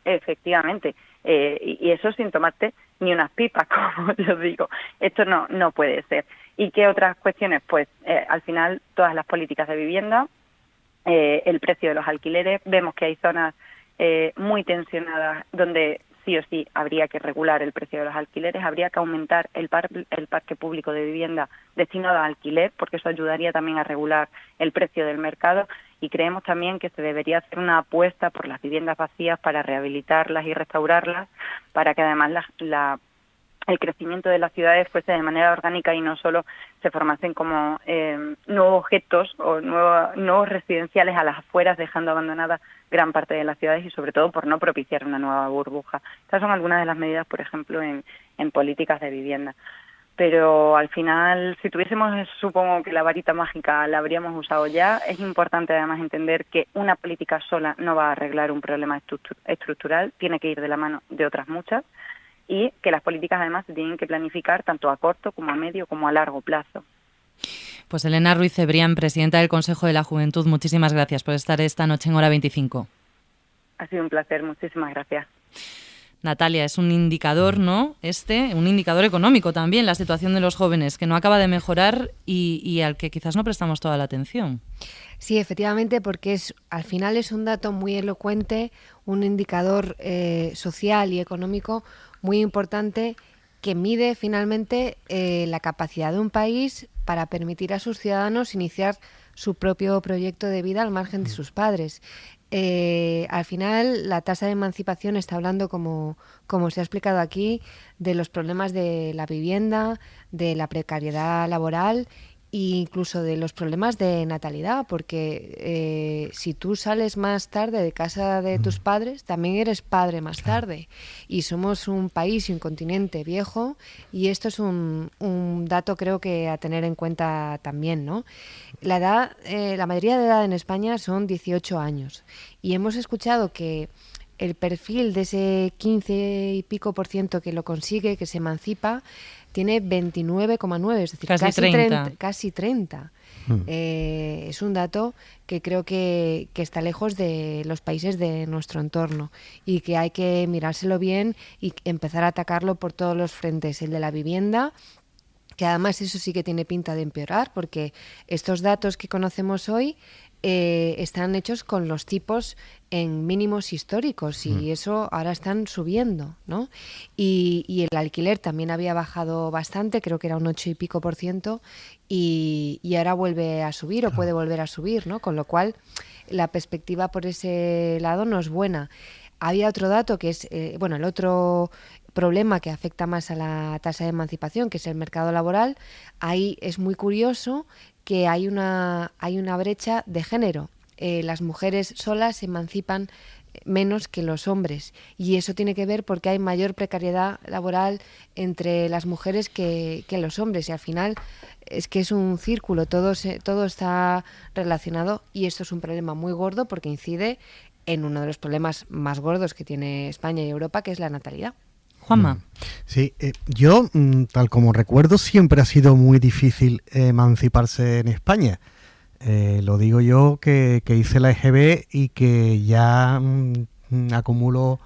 Efectivamente. Y eso sin tomarte ni unas pipas, como yo digo. Esto no puede ser. ¿Y qué otras cuestiones? Pues al final todas las políticas de vivienda, el precio de los alquileres. Vemos que hay zonas muy tensionadas donde sí o sí habría que regular el precio de los alquileres, habría que aumentar el parque público de vivienda destinado a alquiler, porque eso ayudaría también a regular el precio del mercado, y creemos también que se debería hacer una apuesta por las viviendas vacías para rehabilitarlas y restaurarlas, para que además el crecimiento de las ciudades fuese de manera orgánica y no solo se formasen como nuevos objetos o nuevos residenciales a las afueras, dejando abandonadas gran parte de las ciudades, y sobre todo por no propiciar una nueva burbuja. Estas son algunas de las medidas, por ejemplo, en políticas de vivienda. Pero al final, si tuviésemos, supongo que la varita mágica la habríamos usado ya. Es importante además entender que una política sola no va a arreglar un problema estructural, tiene que ir de la mano de otras muchas, y que las políticas además se tienen que planificar tanto a corto como a medio como a largo plazo. Pues Elena Ruiz Cebrián, presidenta del Consejo de la Juventud, muchísimas gracias por estar esta noche en Hora 25. Ha sido un placer, muchísimas gracias. Natalia, es un indicador, ¿no? Un indicador económico también, la situación de los jóvenes, que no acaba de mejorar y al que quizás no prestamos toda la atención. Sí, efectivamente, porque al final es un dato muy elocuente, un indicador social y económico muy importante que mide finalmente la capacidad de un país para permitir a sus ciudadanos iniciar su propio proyecto de vida al margen de sus padres. Al final, la tasa de emancipación está hablando, como se ha explicado aquí, de los problemas de la vivienda, de la precariedad laboral e incluso de los problemas de natalidad, porque si tú sales más tarde de casa de tus padres, también eres padre más tarde. Y somos un país y un continente viejo, y esto es un dato, creo, que a tener en cuenta también, ¿no? La edad, la mayoría de edad en España son 18 años, y hemos escuchado que el perfil de ese 15 y pico % que lo consigue, que se emancipa, tiene 29,9, es decir, casi 30. Es un dato que creo que está lejos de los países de nuestro entorno, y que hay que mirárselo bien y empezar a atacarlo por todos los frentes. El de la vivienda, que además eso sí que tiene pinta de empeorar, porque estos datos que conocemos hoy están hechos con los tipos en mínimos históricos, y eso ahora están subiendo, ¿no? Y el alquiler también había bajado bastante, creo que era un 8 y pico %, y ahora vuelve a subir, o puede volver a subir, ¿no? Con lo cual la perspectiva por ese lado no es buena. Había otro dato que es, el otro problema que afecta más a la tasa de emancipación, que es el mercado laboral. Ahí es muy curioso que hay una brecha de género. Las mujeres solas se emancipan menos que los hombres, y eso tiene que ver porque hay mayor precariedad laboral entre las mujeres que los hombres, y al final es que es un círculo, todo está relacionado, y esto es un problema muy gordo porque incide en uno de los problemas más gordos que tiene España y Europa, que es la natalidad. Juanma. Sí, yo, tal como recuerdo, siempre ha sido muy difícil emanciparse en España. Lo digo yo que hice la EGB y que ya acumulo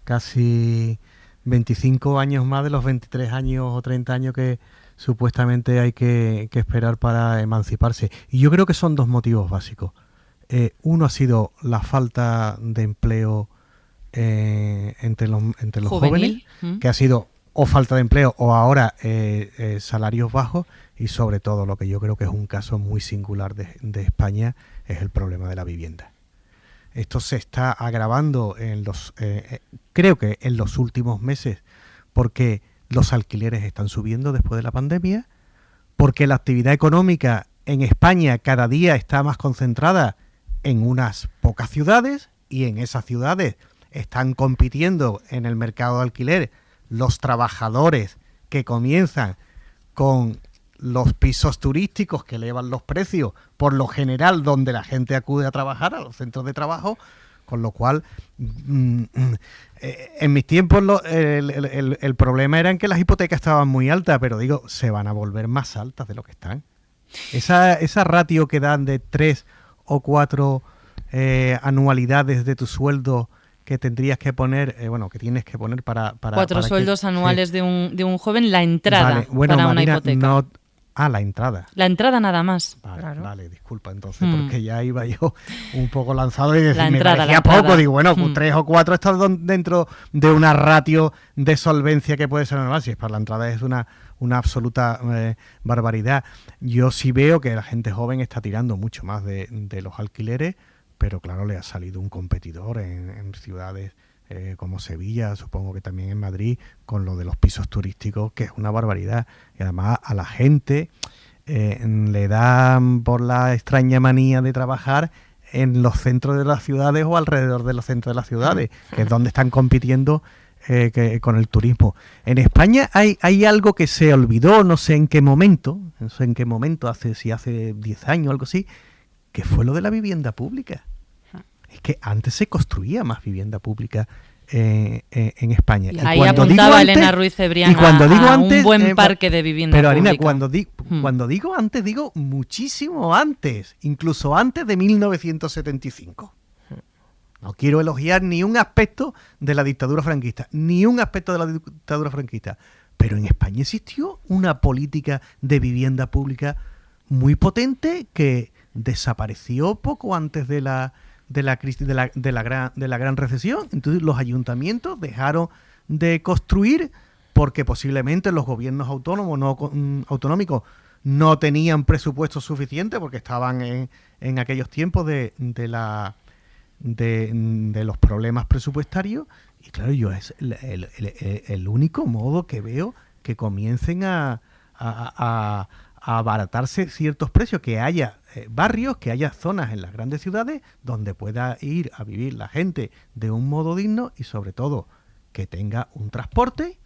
casi 25 años más de los 23 años o 30 años que supuestamente hay que esperar para emanciparse. Y yo creo que son dos motivos básicos. Uno ha sido la falta de empleo entre los jóvenes, que ha sido o falta de empleo o ahora salarios bajos, y sobre todo lo que yo creo que es un caso muy singular de España es el problema de la vivienda. Esto se está agravando creo que en los últimos meses, porque los alquileres están subiendo después de la pandemia, porque la actividad económica en España cada día está más concentrada en unas pocas ciudades, y en esas ciudades están compitiendo en el mercado de alquiler los trabajadores que comienzan con los pisos turísticos que elevan los precios, por lo general donde la gente acude a trabajar, a los centros de trabajo, con lo cual en mis tiempos el problema era en que las hipotecas estaban muy altas, pero digo, se van a volver más altas de lo que están. Esa ratio que dan de 3 o 4 anualidades de tu sueldo que tendrías que poner, que tienes que poner para 4 sueldos anuales de un joven, la entrada para una Marina, hipoteca. La entrada. La entrada nada más. Vale, disculpa entonces, porque ya iba yo un poco lanzado y decir, me parecía poco. Digo, 3 o 4 están dentro de una ratio de solvencia que puede ser normal. Si es para la entrada es una absoluta barbaridad. Yo sí veo que la gente joven está tirando mucho más de los alquileres, pero claro, le ha salido un competidor en ciudades como Sevilla, supongo que también en Madrid, con lo de los pisos turísticos, que es una barbaridad. Y además a la gente le da por la extraña manía de trabajar en los centros de las ciudades o alrededor de los centros de las ciudades, que es donde están compitiendo con el turismo. En España hay algo que se olvidó, no sé en qué momento, hace 10 años o algo así, que fue lo de la vivienda pública. Es que antes se construía más vivienda pública en España. Y ahí apuntaba Elena Ruiz Cebrián a un buen parque de vivienda pública. Pero Arina, cuando digo antes, digo muchísimo antes, incluso antes de 1975. No quiero elogiar ni un aspecto de la dictadura franquista, pero en España existió una política de vivienda pública muy potente que desapareció poco antes de la crisis de la gran recesión. Entonces los ayuntamientos dejaron de construir porque posiblemente los gobiernos autonómicos no tenían presupuesto suficiente, porque estaban en aquellos tiempos de los problemas presupuestarios. Y claro, yo es el único modo que veo que comiencen a abaratarse ciertos precios, que haya barrios, que haya zonas en las grandes ciudades donde pueda ir a vivir la gente de un modo digno, y sobre todo que tenga un transporte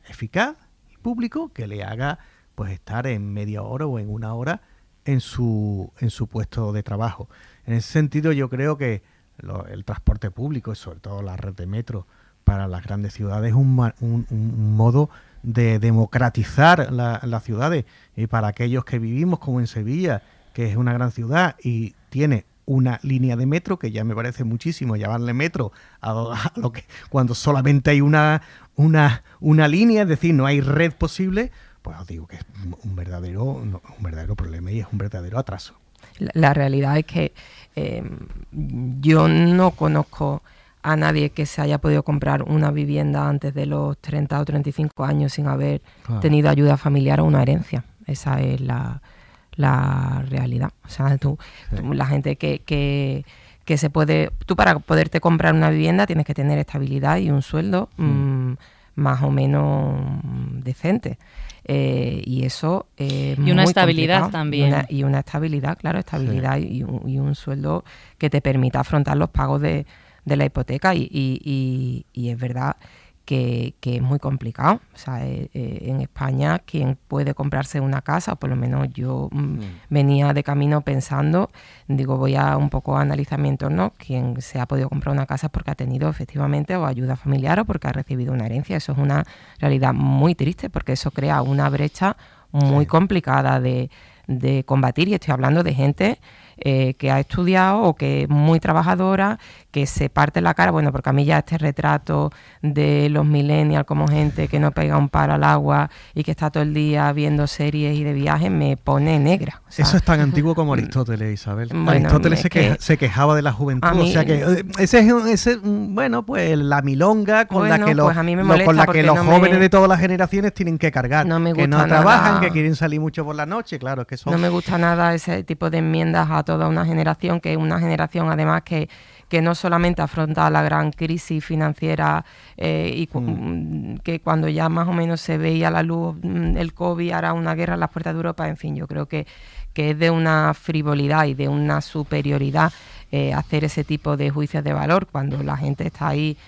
eficaz y público que le haga pues estar en media hora o en una hora en su puesto de trabajo. En ese sentido yo creo que el transporte público, y sobre todo la red de metro para las grandes ciudades, es un modo de democratizar las ciudades, y para aquellos que vivimos como en Sevilla, que es una gran ciudad y tiene una línea de metro, que ya me parece muchísimo llamarle metro a lo que cuando solamente hay una línea, es decir, no hay red posible, pues os digo que es un verdadero problema y es un verdadero atraso. La realidad es que yo no conozco a nadie que se haya podido comprar una vivienda antes de los 30 o 35 años sin haber tenido ayuda familiar o una herencia. Esa es la realidad. O sea, la gente que se puede... Tú, para poderte comprar una vivienda tienes que tener estabilidad y un sueldo más o menos decente. Y eso es y una muy estabilidad complicado. También. Y una estabilidad, claro, estabilidad y un sueldo que te permita afrontar los pagos de la hipoteca y es verdad que es muy complicado. O sea, en España quien puede comprarse una casa, o por lo menos yo venía de camino pensando, digo, voy a un poco a analizar mi entorno, quien se ha podido comprar una casa porque ha tenido efectivamente o ayuda familiar o porque ha recibido una herencia. Eso es una realidad muy triste porque eso crea una brecha muy complicada de combatir, y estoy hablando de gente que ha estudiado o que es muy trabajadora, que se parte la cara, bueno, porque a mí ya este retrato de los millennials como gente que no pega un palo al agua y que está todo el día viendo series y de viajes me pone negra. O sea, eso es tan antiguo como Aristóteles, Isabel. Bueno, Aristóteles se quejaba de la juventud, o sea que bueno, pues la milonga con la que los jóvenes de todas las generaciones tienen que cargar, que no trabajan, que quieren salir mucho por la noche, claro, que eso... No me gusta nada ese tipo de enmiendas a toda una generación, que es una generación además que no solamente afronta la gran crisis financiera que cuando ya más o menos se veía la luz el COVID, ahora una guerra en las puertas de Europa, en fin, yo creo que es de una frivolidad y de una superioridad hacer ese tipo de juicios de valor cuando la gente está ahí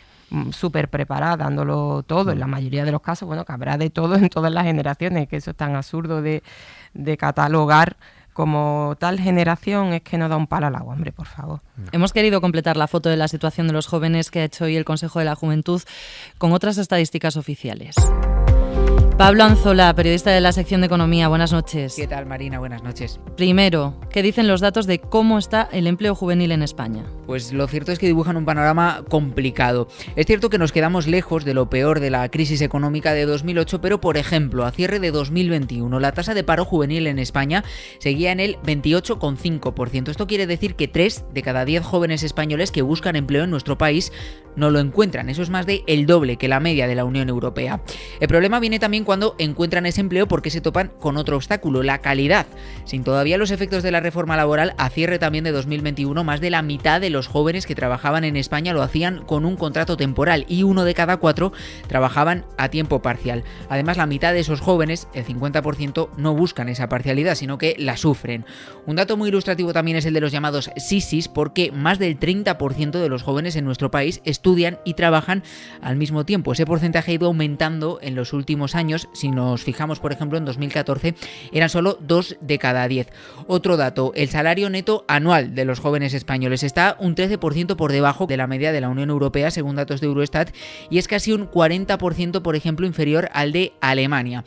súper preparada, dándolo todo, en la mayoría de los casos, bueno, que habrá de todo en todas las generaciones, que eso es tan absurdo de catalogar como tal generación, es que no da un palo al agua, hombre, por favor. Hemos querido completar la foto de la situación de los jóvenes que ha hecho hoy el Consejo de la Juventud con otras estadísticas oficiales. Pablo Anzola, periodista de la sección de Economía, buenas noches. ¿Qué tal, Marina? Buenas noches. Primero, ¿qué dicen los datos de cómo está el empleo juvenil en España? Pues lo cierto es que dibujan un panorama complicado. Es cierto que nos quedamos lejos de lo peor de la crisis económica de 2008, pero por ejemplo, a cierre de 2021, la tasa de paro juvenil en España seguía en el 28,5%. Esto quiere decir que 3 de cada 10 jóvenes españoles que buscan empleo en nuestro país no lo encuentran. Eso es más de el doble que la media de la Unión Europea. El problema viene también cuando encuentran ese empleo porque se topan con otro obstáculo, la calidad. Sin todavía los efectos de la reforma laboral, a cierre también de 2021, más de la mitad de los jóvenes que trabajaban en España lo hacían con un contrato temporal y 1 de cada 4 trabajaban a tiempo parcial. Además, la mitad de esos jóvenes, el 50%, no buscan esa parcialidad, sino que la sufren. Un dato muy ilustrativo también es el de los llamados sisis, porque más del 30% de los jóvenes en nuestro país estudian y trabajan al mismo tiempo. Ese porcentaje ha ido aumentando en los últimos años. Si nos fijamos, por ejemplo, en 2014 eran solo 2 de cada 10. Otro dato, el salario neto anual de los jóvenes españoles está un 13% por debajo de la media de la Unión Europea, según datos de Eurostat, y es casi un 40%, por ejemplo, inferior al de Alemania.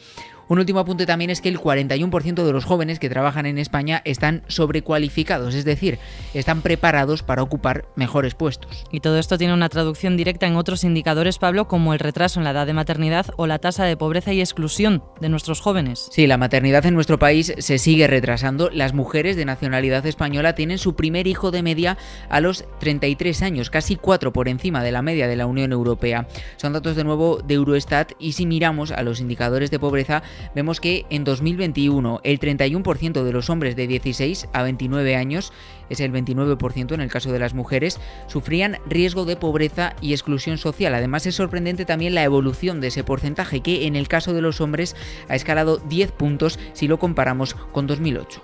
Un último apunte también es que el 41% de los jóvenes que trabajan en España están sobrecualificados, es decir, están preparados para ocupar mejores puestos. Y todo esto tiene una traducción directa en otros indicadores, Pablo, como el retraso en la edad de maternidad o la tasa de pobreza y exclusión de nuestros jóvenes. Sí, la maternidad en nuestro país se sigue retrasando. Las mujeres de nacionalidad española tienen su primer hijo de media a los 33 años, casi 4 por encima de la media de la Unión Europea. Son datos de nuevo de Eurostat, y si miramos a los indicadores de pobreza, vemos que en 2021 el 31% de los hombres de 16 a 29 años, es el 29% en el caso de las mujeres, sufrían riesgo de pobreza y exclusión social. Además, es sorprendente también la evolución de ese porcentaje, que en el caso de los hombres ha escalado 10 puntos si lo comparamos con 2008.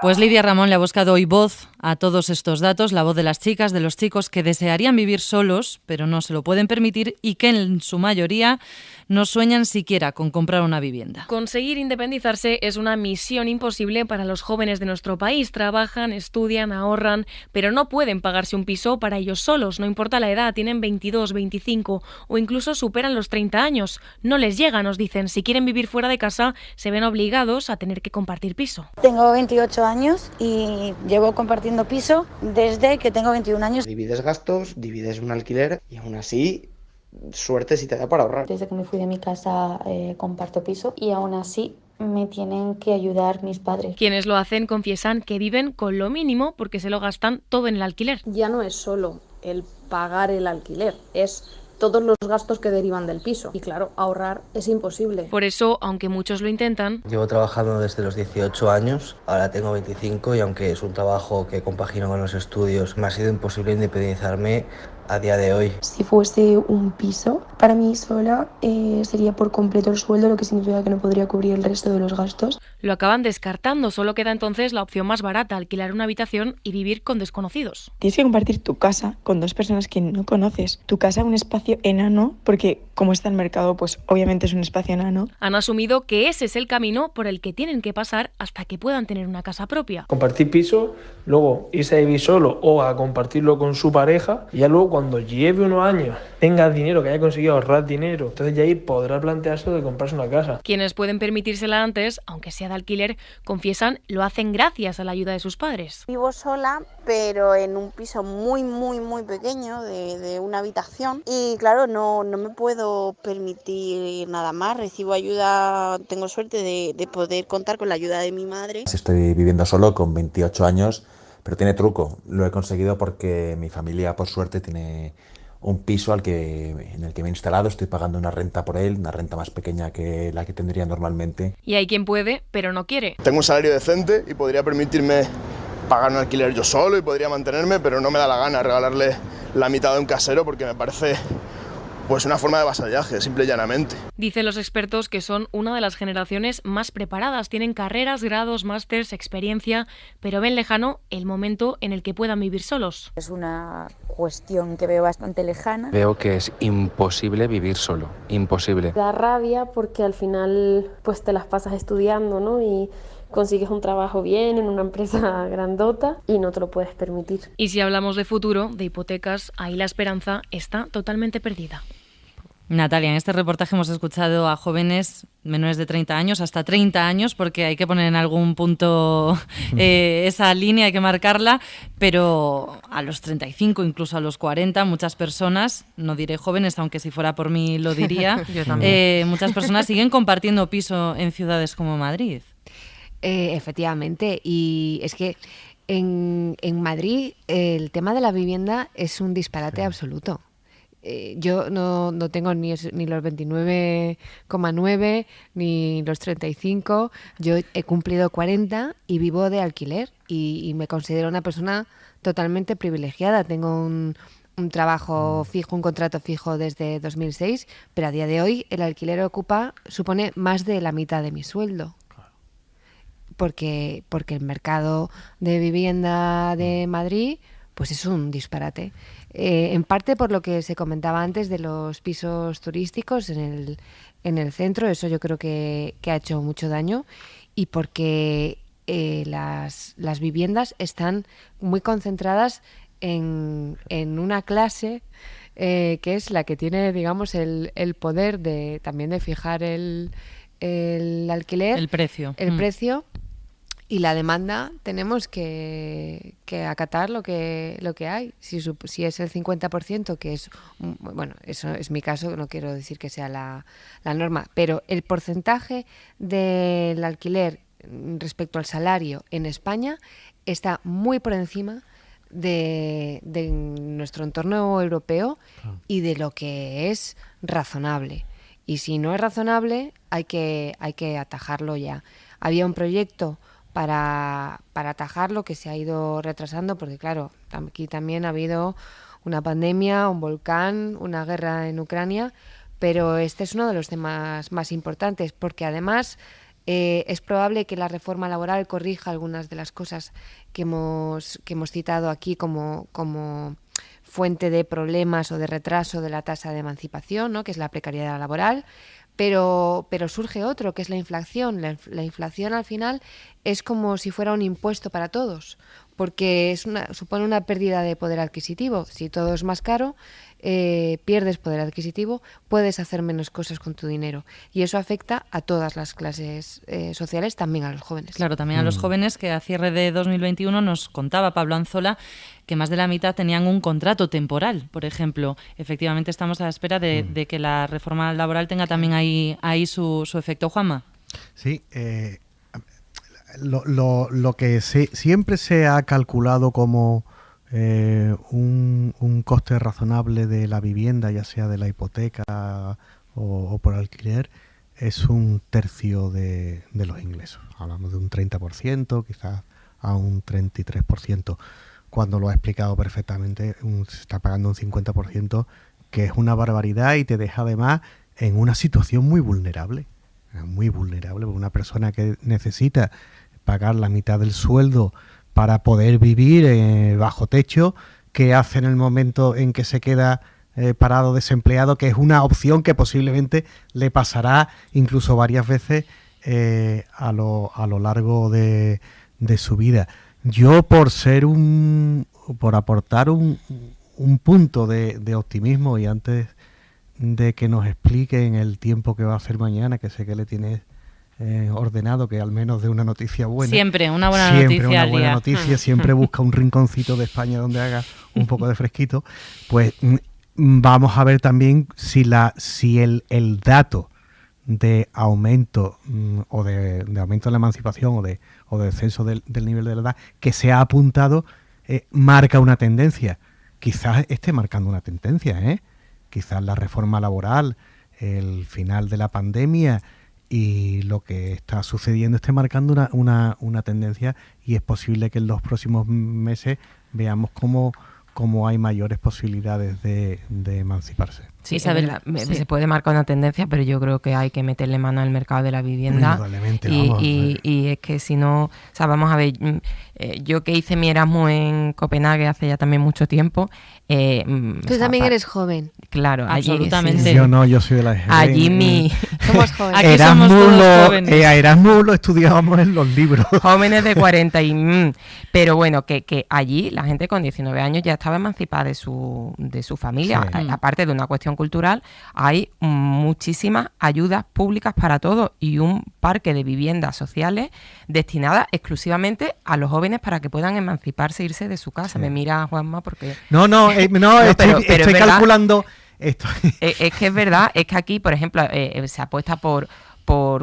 Pues Lidia Ramón le ha buscado hoy voz a todos estos datos, la voz de las chicas, de los chicos que desearían vivir solos, pero no se lo pueden permitir y que en su mayoría no sueñan siquiera con comprar una vivienda. Conseguir independizarse es una misión imposible para los jóvenes de nuestro país. Trabajan, estudian, ahorran, pero no pueden pagarse un piso para ellos solos, no importa la edad, tienen 22, 25 o incluso superan los 30 años. No les llega, nos dicen. Si quieren vivir fuera de casa, se ven obligados a tener que compartir piso. Tengo 28 años y llevo compartiendo piso desde que tengo 21 años. Divides gastos, divides un alquiler y aún así, suerte si te da para ahorrar. Desde que me fui de mi casa comparto piso y aún así me tienen que ayudar mis padres. Quienes lo hacen confiesan que viven con lo mínimo porque se lo gastan todo en el alquiler. Ya no es solo el pagar el alquiler, es todos los gastos que derivan del piso. Y claro, ahorrar es imposible. Por eso, aunque muchos lo intentan... Llevo trabajando desde los 18 años, ahora tengo 25 y aunque es un trabajo que compagino con los estudios, me ha sido imposible independizarme a día de hoy. Si fuese un piso, para mí sola sería por completo el sueldo, lo que significa que no podría cubrir el resto de los gastos. Lo acaban descartando, solo queda entonces la opción más barata, alquilar una habitación y vivir con desconocidos. Tienes que compartir tu casa con 2 personas que no conoces. Tu casa es un espacio enano, porque como está el mercado, pues obviamente es un espacio enano. Han asumido que ese es el camino por el que tienen que pasar hasta que puedan tener una casa propia. Compartir piso, luego irse a vivir solo o a compartirlo con su pareja, y ya luego cuando lleve unos años, tenga dinero, que haya conseguido ahorrar dinero, entonces ya ahí podrá plantearse de comprarse una casa. Quienes pueden permitírsela antes, aunque sea de alquiler, confiesan lo hacen gracias a la ayuda de sus padres. Vivo sola, pero en un piso muy pequeño, de una habitación, y claro, no me puedo permitir nada más. Recibo ayuda, tengo suerte de poder contar con la ayuda de mi madre. Estoy viviendo solo con 28 años, pero tiene truco. Lo he conseguido porque mi familia, por suerte, tiene un piso en el que me he instalado. Estoy pagando una renta por él, una renta más pequeña que la que tendría normalmente. Y hay quien puede, pero no quiere. Tengo un salario decente y podría permitirme pagar un alquiler yo solo y podría mantenerme, pero no me da la gana regalarle la mitad de un casero porque me parece pues una forma de vasallaje, simple y llanamente. Dicen los expertos que son una de las generaciones más preparadas, tienen carreras, grados, másters, experiencia, pero ven lejano el momento en el que puedan vivir solos. Es una cuestión que veo bastante lejana. Veo que es imposible vivir solo, imposible. Da rabia porque al final pues te las pasas estudiando, ¿no? Y consigues un trabajo bien en una empresa grandota y no te lo puedes permitir. Y si hablamos de futuro, de hipotecas, ahí la esperanza está totalmente perdida. Natalia, en este reportaje hemos escuchado a jóvenes menores de 30 años, hasta 30 años, porque hay que poner en algún punto esa línea, hay que marcarla, pero a los 35, incluso a los 40, muchas personas, no diré jóvenes, aunque si fuera por mí lo diría, muchas personas siguen compartiendo piso en ciudades como Madrid. Efectivamente, y es que en Madrid el tema de la vivienda es un disparate absoluto. Yo no tengo ni los 29,9 ni los 35, yo he cumplido 40 y vivo de alquiler y me considero una persona totalmente privilegiada. Tengo un trabajo fijo, un contrato fijo desde 2006, pero a día de hoy el alquiler supone más de la mitad de mi sueldo. Porque el mercado de vivienda de Madrid pues es un disparate. En parte por lo que se comentaba antes de los pisos turísticos en el centro, eso yo creo que ha hecho mucho daño, y porque las viviendas están muy concentradas en una clase que es la que tiene, digamos, el poder también de fijar el alquiler, el precio. Y la demanda tenemos que acatar lo que hay. Si es el 50%, que es, bueno, eso es mi caso, no quiero decir que sea la norma, pero el porcentaje del alquiler respecto al salario en España está muy por encima de nuestro entorno europeo y de lo que es razonable. Y si no es razonable, hay que atajarlo ya. Había un proyecto para atajarlo que se ha ido retrasando porque, claro, aquí también ha habido una pandemia, un volcán, una guerra en Ucrania, pero este es uno de los temas más importantes porque además es probable que la reforma laboral corrija algunas de las cosas que hemos citado aquí como fuente de problemas o de retraso de la tasa de emancipación, ¿no? Que es la precariedad laboral. Pero surge otro, que es la inflación. La inflación al final es como si fuera un impuesto para todos, porque supone una pérdida de poder adquisitivo. Si todo es más caro, pierdes poder adquisitivo, puedes hacer menos cosas con tu dinero. Y eso afecta a todas las clases sociales, también a los jóvenes. Claro, también a los jóvenes, que a cierre de 2021 nos contaba Pablo Anzola que más de la mitad tenían un contrato temporal, por ejemplo. Efectivamente estamos a la espera de que la reforma laboral tenga también ahí su efecto. Juanma. Sí, lo que siempre se ha calculado como un coste razonable de la vivienda, ya sea de la hipoteca o por alquiler, es 1/3 de los ingresos. Hablamos de un 30%, quizás a un 33%. Cuando lo ha explicado perfectamente, se está pagando un 50%, que es una barbaridad y te deja además en una situación muy vulnerable. muy vulnerable, una persona que necesita pagar la mitad del sueldo para poder vivir bajo techo, ¿qué hace en el momento en que se queda parado, desempleado? Que es una opción que posiblemente le pasará incluso varias veces a lo largo de su vida. Yo, por aportar un punto de optimismo, y antes de que nos expliquen el tiempo que va a hacer mañana, que sé que le tienes ordenado, que al menos de una noticia buena. Siempre una buena noticia al día. Siempre busca un rinconcito de España donde haga un poco de fresquito. Pues vamos a ver también si el dato de aumento o de aumento de la emancipación o de descenso del nivel de la edad que se ha apuntado marca una tendencia. Quizás esté marcando una tendencia, quizás la reforma laboral, el final de la pandemia y lo que está sucediendo esté marcando una tendencia, y es posible que en los próximos meses veamos cómo hay mayores posibilidades de emanciparse. Sí, Isabel, se puede marcar una tendencia, pero yo creo que hay que meterle mano al mercado de la vivienda. Y es que si no, o sea, vamos a ver, yo que hice mi Erasmus en Copenhague hace ya también mucho tiempo. Tú también eres joven. Claro, absolutamente. Sí. Yo soy de la EGB. Allí somos jóvenes. Aquí somos todos jóvenes. A Erasmus lo estudiábamos en los libros. Jóvenes de 40 pero bueno, que allí la gente con 19 años ya estaba emancipada de su familia. Sí. Aparte de una cuestión cultural, hay muchísimas ayudas públicas para todo y un parque de viviendas sociales destinadas exclusivamente a los jóvenes para que puedan emanciparse e irse de su casa. Sí. Me mira Juanma porque... Estoy calculando esto. Es que es verdad, es que aquí, por ejemplo, se apuesta por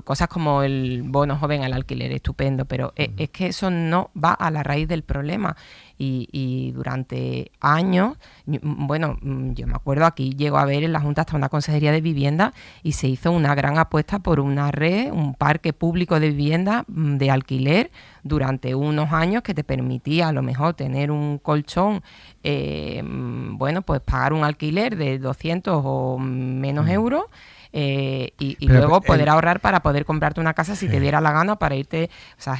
cosas como el bono joven al alquiler, estupendo, pero es que eso no va a la raíz del problema. Y durante años, bueno, yo me acuerdo, aquí llegó a haber en la Junta hasta una consejería de vivienda y se hizo una gran apuesta por una red, un parque público de vivienda de alquiler durante unos años que te permitía a lo mejor tener un colchón, pues pagar un alquiler de 200 o menos euros. Y luego poder ahorrar para poder comprarte una casa si te diera la gana para irte, o sea,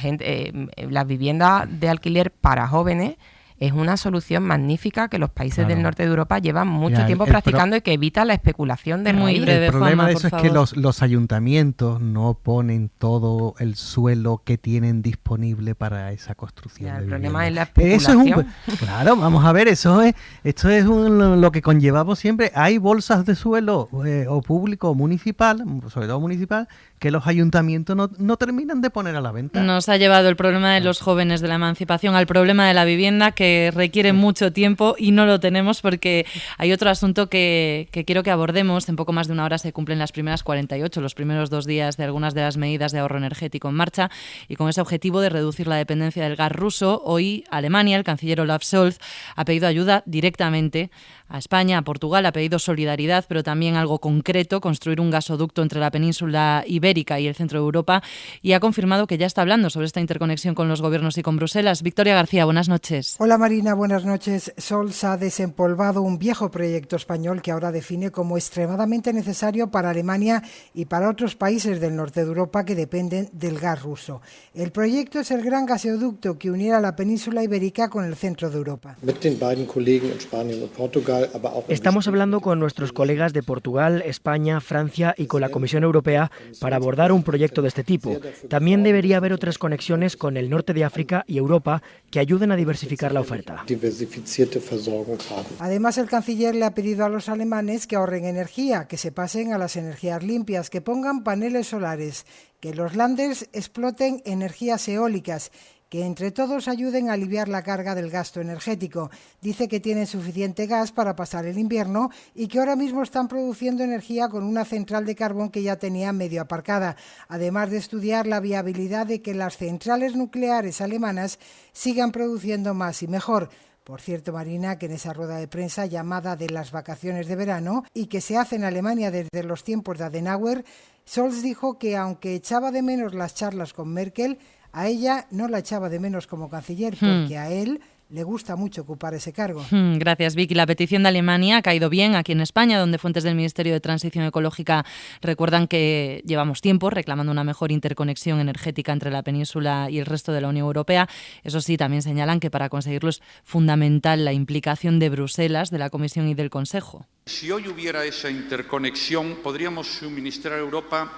las viviendas de alquiler para jóvenes es una solución magnífica que los países del norte de Europa llevan mucho tiempo practicando y que evita la especulación de raíz. El problema de eso es que los ayuntamientos no ponen todo el suelo que tienen disponible para esa construcción. El problema es la especulación. Claro, vamos a ver, esto es lo que conllevamos siempre. Hay bolsas de suelo o público o municipal, sobre todo municipal, que los ayuntamientos no terminan de poner a la venta. Nos ha llevado el problema de los jóvenes de la emancipación al problema de la vivienda, que requiere mucho tiempo y no lo tenemos, porque hay otro asunto que quiero que abordemos. En poco más de una hora se cumplen las primeras 48, los primeros 2 días de algunas de las medidas de ahorro energético en marcha, y con ese objetivo de reducir la dependencia del gas ruso, hoy Alemania, el canciller Olaf Scholz, ha pedido ayuda directamente a España, a Portugal, ha pedido solidaridad, pero también algo concreto, construir un gasoducto entre la península ibérica y el centro de Europa, y ha confirmado que ya está hablando sobre esta interconexión con los gobiernos y con Bruselas. Victoria García, buenas noches. Hola Marina, buenas noches. Scholz ha desempolvado un viejo proyecto español que ahora define como extremadamente necesario para Alemania y para otros países del norte de Europa que dependen del gas ruso. El proyecto es el gran gasoducto que uniera la península ibérica con el centro de Europa. Estamos hablando con nuestros colegas de Portugal, España, Francia y con la Comisión Europea para abordar un proyecto de este tipo. También debería haber otras conexiones con el norte de África y Europa que ayuden a diversificar la oferta. Además, el canciller le ha pedido a los alemanes que ahorren energía, que se pasen a las energías limpias, que pongan paneles solares, que los Länders exploten energías eólicas, que entre todos ayuden a aliviar la carga del gasto energético. Dice que tienen suficiente gas para pasar el invierno y que ahora mismo están produciendo energía con una central de carbón que ya tenía medio aparcada, además de estudiar la viabilidad de que las centrales nucleares alemanas sigan produciendo más y mejor. Por cierto, Marina, que en esa rueda de prensa llamada de las vacaciones de verano y que se hace en Alemania desde los tiempos de Adenauer, Scholz dijo que aunque echaba de menos las charlas con Merkel, a ella no la echaba de menos como canciller, porque a él le gusta mucho ocupar ese cargo. Gracias, Vicky. La petición de Alemania ha caído bien aquí en España, donde fuentes del Ministerio de Transición Ecológica recuerdan que llevamos tiempo reclamando una mejor interconexión energética entre la península y el resto de la Unión Europea. Eso sí, también señalan que para conseguirlo es fundamental la implicación de Bruselas, de la Comisión y del Consejo. Si hoy hubiera esa interconexión, podríamos suministrar a Europa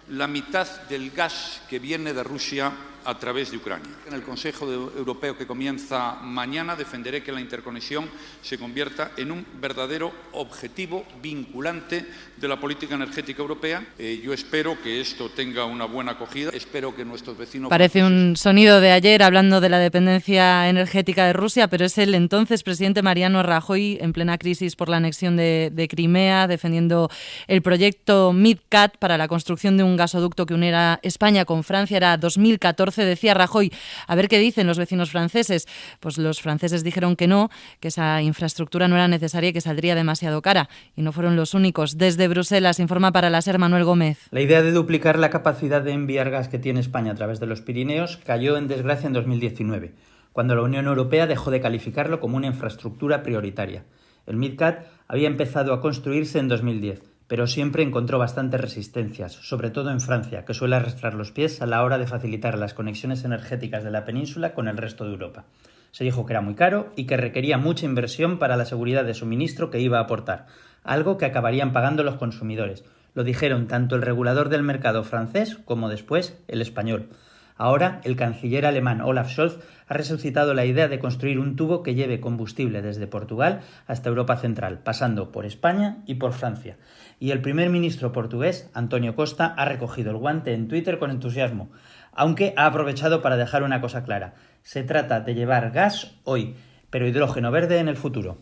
la mitad del gas que viene de Rusia a través de Ucrania. En el Consejo Europeo que comienza mañana defenderé que la interconexión se convierta en un verdadero objetivo vinculante de la política energética europea. Yo espero que esto tenga una buena acogida. Espero que nuestros vecinos... Parece un sonido de ayer hablando de la dependencia energética de Rusia, pero es el entonces presidente Mariano Rajoy en plena crisis por la anexión de Crimea, defendiendo el proyecto MidCat para la construcción de un gasoducto que uniera España con Francia. Era 2014. Decía Rajoy, a ver qué dicen los vecinos franceses. Pues los franceses dijeron que no, que esa infraestructura no era necesaria y que saldría demasiado cara. Y no fueron los únicos. Desde Bruselas informa para la SER Manuel Gómez. La idea de duplicar la capacidad de enviar gas que tiene España a través de los Pirineos cayó en desgracia en 2019, cuando la Unión Europea dejó de calificarlo como una infraestructura prioritaria. El MidCat había empezado a construirse en 2010. Pero siempre encontró bastantes resistencias, sobre todo en Francia, que suele arrastrar los pies a la hora de facilitar las conexiones energéticas de la península con el resto de Europa. Se dijo que era muy caro y que requería mucha inversión para la seguridad de suministro que iba a aportar, algo que acabarían pagando los consumidores. Lo dijeron tanto el regulador del mercado francés como después el español. Ahora, el canciller alemán Olaf Scholz ha resucitado la idea de construir un tubo que lleve combustible desde Portugal hasta Europa Central, pasando por España y por Francia. Y el primer ministro portugués, António Costa, ha recogido el guante en Twitter con entusiasmo, aunque ha aprovechado para dejar una cosa clara. Se trata de llevar gas hoy, pero hidrógeno verde en el futuro.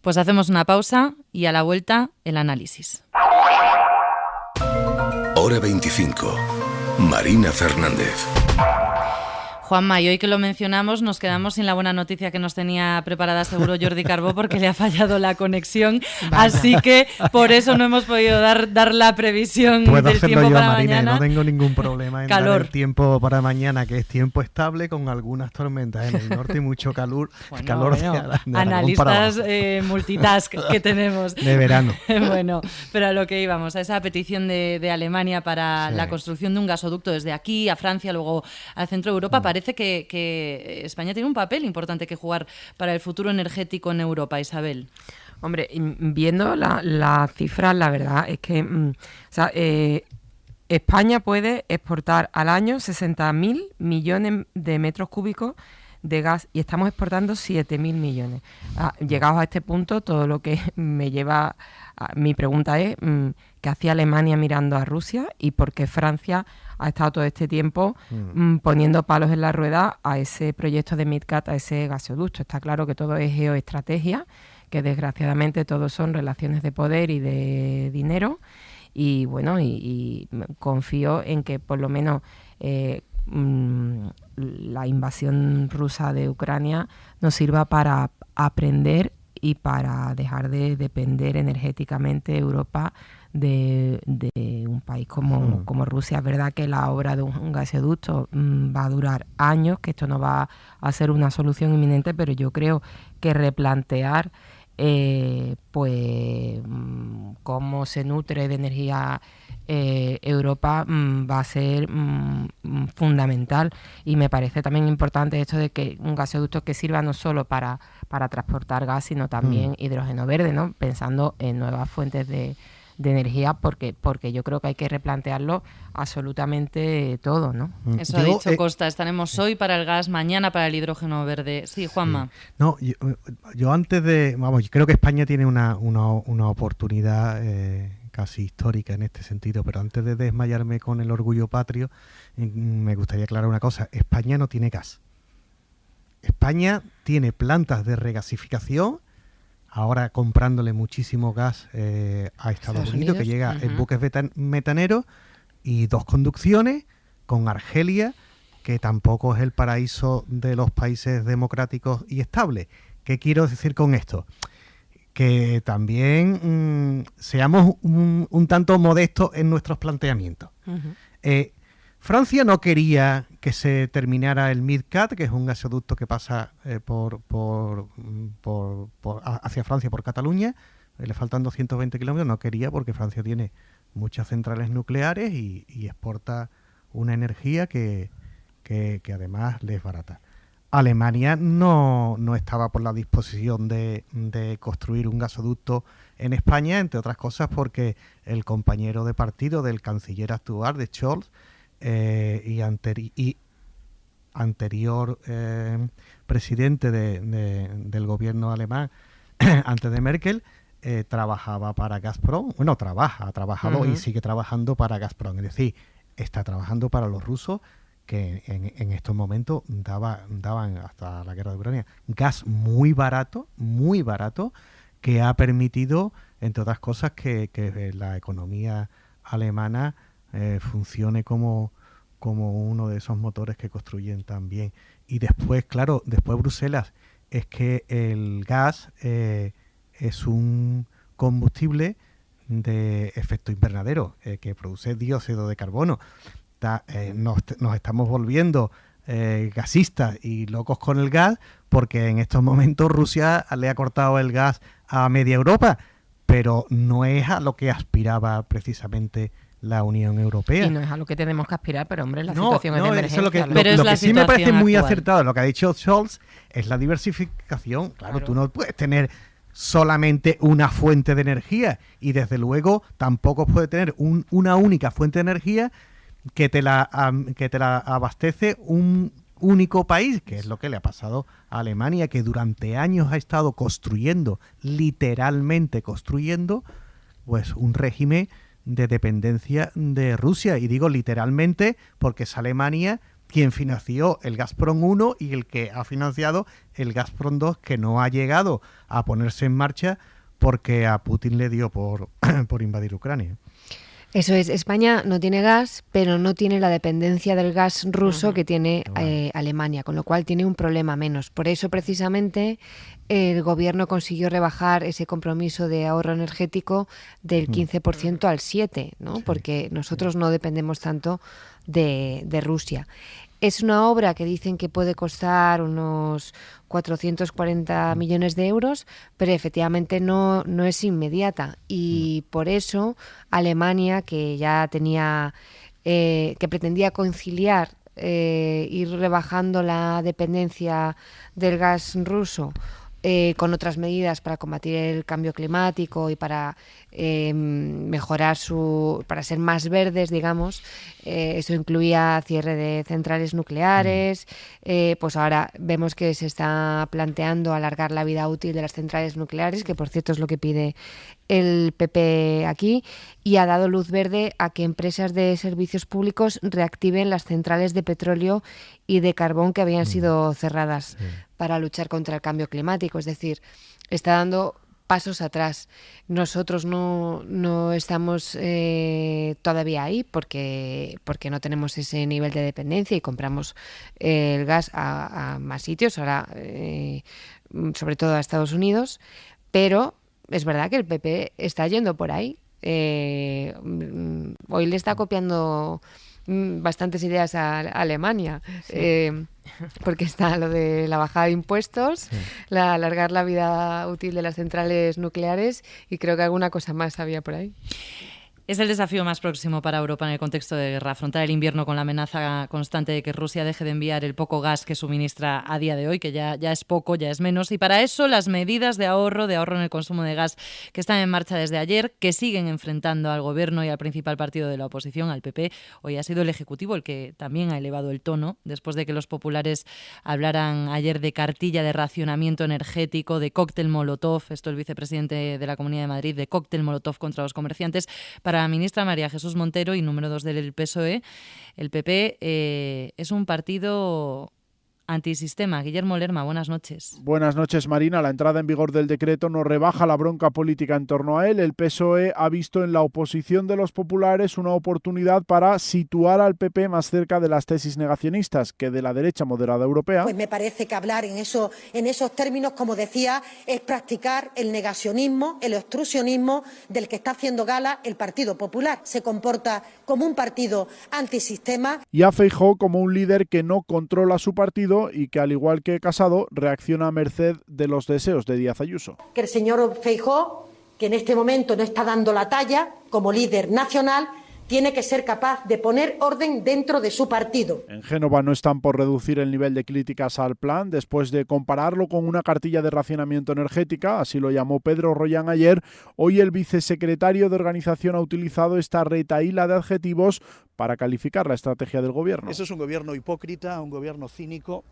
Pues hacemos una pausa y a la vuelta el análisis. Hora 25. Marina Fernández. Juanma, y hoy que lo mencionamos nos quedamos sin la buena noticia que nos tenía preparada seguro Jordi Carbó porque le ha fallado la conexión. Vaya. Así que por eso no hemos podido dar la previsión del tiempo para Marina, mañana. No tengo ningún problema en dar el tiempo para mañana, que es tiempo estable con algunas tormentas en el norte y mucho calor. Bueno, calor de analistas multitask que tenemos. De verano. Bueno, pero a lo que íbamos, a esa petición de Alemania para la construcción de un gasoducto desde aquí a Francia, luego al centro de Europa. Parece que España tiene un papel importante que jugar para el futuro energético en Europa, Isabel. Hombre, viendo las cifras, la verdad es que España puede exportar al año 60.000 millones de metros cúbicos de gas y estamos exportando 7.000 millones. Llegados a este punto, todo lo que me lleva... mi pregunta es, ¿qué hacía Alemania mirando a Rusia y por qué Francia ha estado todo este tiempo poniendo palos en la rueda a ese proyecto de MidCat, a ese gasoducto? Está claro que todo es geoestrategia, que desgraciadamente todo son relaciones de poder y de dinero y bueno, y confío en que por lo menos la invasión rusa de Ucrania nos sirva para aprender y para dejar de depender energéticamente Europa de un país como Rusia. Es verdad que la obra de un gasoducto va a durar años, que esto no va a ser una solución inminente, pero yo creo que replantear cómo se nutre de energía Europa va a ser fundamental, y me parece también importante esto de que un gasoducto que sirva no solo para transportar gas, sino también hidrógeno verde, ¿no? Pensando en nuevas fuentes de energía, porque yo creo que hay que replantearlo absolutamente todo, ¿no? Eso ha dicho Costa, estaremos hoy para el gas, mañana para el hidrógeno verde. Sí, Juanma. Sí. No, yo antes de... Vamos, creo que España tiene una oportunidad casi histórica en este sentido, pero antes de desmayarme con el orgullo patrio, me gustaría aclarar una cosa. España no tiene gas. España tiene plantas de regasificación, ahora comprándole muchísimo gas a Estados Unidos, que llega en buques metaneros, y 2 conducciones con Argelia, que tampoco es el paraíso de los países democráticos y estables. ¿Qué quiero decir con esto? Que también seamos un tanto modestos en nuestros planteamientos. Francia no quería que se terminara el MidCat, que es un gasoducto que pasa hacia Francia por Cataluña. Le faltan 220 kilómetros. No quería porque Francia tiene muchas centrales nucleares y exporta una energía que además le es barata. Alemania no estaba por la disposición de construir un gasoducto en España, entre otras cosas porque el compañero de partido del canciller actual, de Scholz, y anterior presidente del gobierno alemán antes de Merkel, trabajaba para Gazprom. Bueno, ha trabajado y sigue trabajando para Gazprom. Es decir, está trabajando para los rusos, que en estos momentos daban hasta la guerra de Ucrania gas muy barato, que ha permitido, entre otras cosas, que la economía alemana funcione como uno de esos motores que construyen también. Y después, claro, Bruselas, es que el gas es un combustible de efecto invernadero que produce dióxido de carbono. Nos estamos volviendo gasistas y locos con el gas, porque en estos momentos Rusia le ha cortado el gas a media Europa, pero no es a lo que aspiraba precisamente la Unión Europea. Y no es a lo que tenemos que aspirar, pero hombre, la situación es de emergencia. Lo que sí me parece muy acertado, lo que ha dicho Scholz, es la diversificación. Claro, tú no puedes tener solamente una fuente de energía, y desde luego tampoco puedes tener una única fuente de energía que te la abastece un único país, que es lo que le ha pasado a Alemania, que durante años ha estado literalmente construyendo, pues un régimen de dependencia de Rusia. Y digo literalmente porque es Alemania quien financió el Gazprom 1 y el que ha financiado el Gazprom 2, que no ha llegado a ponerse en marcha porque a Putin le dio por invadir Ucrania. Eso es, España no tiene gas, pero no tiene la dependencia del gas ruso que tiene Alemania, con lo cual tiene un problema menos. Por eso, precisamente, el gobierno consiguió rebajar ese compromiso de ahorro energético del 15% al 7%, ¿no? Sí. Porque nosotros no dependemos tanto de Rusia. Es una obra que dicen que puede costar unos 440 millones de euros, pero efectivamente no es inmediata. Y por eso Alemania, que ya tenía, que pretendía conciliar, ir rebajando la dependencia del gas ruso con otras medidas para combatir el cambio climático y para mejorar para ser más verdes, digamos. Eso incluía cierre de centrales nucleares. Pues ahora vemos que se está planteando alargar la vida útil de las centrales nucleares, que por cierto es lo que pide el PP aquí, y ha dado luz verde a que empresas de servicios públicos reactiven las centrales de petróleo y de carbón que habían sido cerradas para luchar contra el cambio climático. Es decir, está dando pasos atrás. Nosotros no estamos todavía ahí porque no tenemos ese nivel de dependencia y compramos el gas a más sitios, ahora sobre todo a Estados Unidos, pero es verdad que el PP está yendo por ahí. Hoy le está copiando bastantes ideas a Alemania, porque está lo de la bajada de impuestos, alargar la vida útil de las centrales nucleares, y creo que alguna cosa más había por ahí. Es el desafío más próximo para Europa en el contexto de guerra, afrontar el invierno con la amenaza constante de que Rusia deje de enviar el poco gas que suministra a día de hoy, que ya es poco, ya es menos. Y para eso las medidas de ahorro en el consumo de gas que están en marcha desde ayer, que siguen enfrentando al gobierno y al principal partido de la oposición, al PP. Hoy ha sido el Ejecutivo el que también ha elevado el tono, después de que los populares hablaran ayer de cartilla de racionamiento energético, de cóctel molotov, esto el vicepresidente de la Comunidad de Madrid, de cóctel molotov contra los comerciantes. Para la ministra María Jesús Montero y número 2 del PSOE, el PP es un partido antisistema. Guillermo Lerma, buenas noches. Buenas noches, Marina. La entrada en vigor del decreto no rebaja la bronca política en torno a él. El PSOE ha visto en la oposición de los populares una oportunidad para situar al PP más cerca de las tesis negacionistas que de la derecha moderada europea. Pues me parece que hablar en esos términos, como decía, es practicar el negacionismo, el obstruccionismo del que está haciendo gala el Partido Popular. Se comporta como un partido antisistema. Y a Feijóo como un líder que no controla su partido y que, al igual que Casado, reacciona a merced de los deseos de Díaz Ayuso. Que el señor Feijóo, que en este momento no está dando la talla como líder nacional, tiene que ser capaz de poner orden dentro de su partido. En Génova no están por reducir el nivel de críticas al plan después de compararlo con una cartilla de racionamiento energética, así lo llamó Pedro Rollán ayer. Hoy el vicesecretario de Organización ha utilizado esta retahíla de adjetivos para calificar la estrategia del gobierno. Eso es un gobierno hipócrita, un gobierno cínico,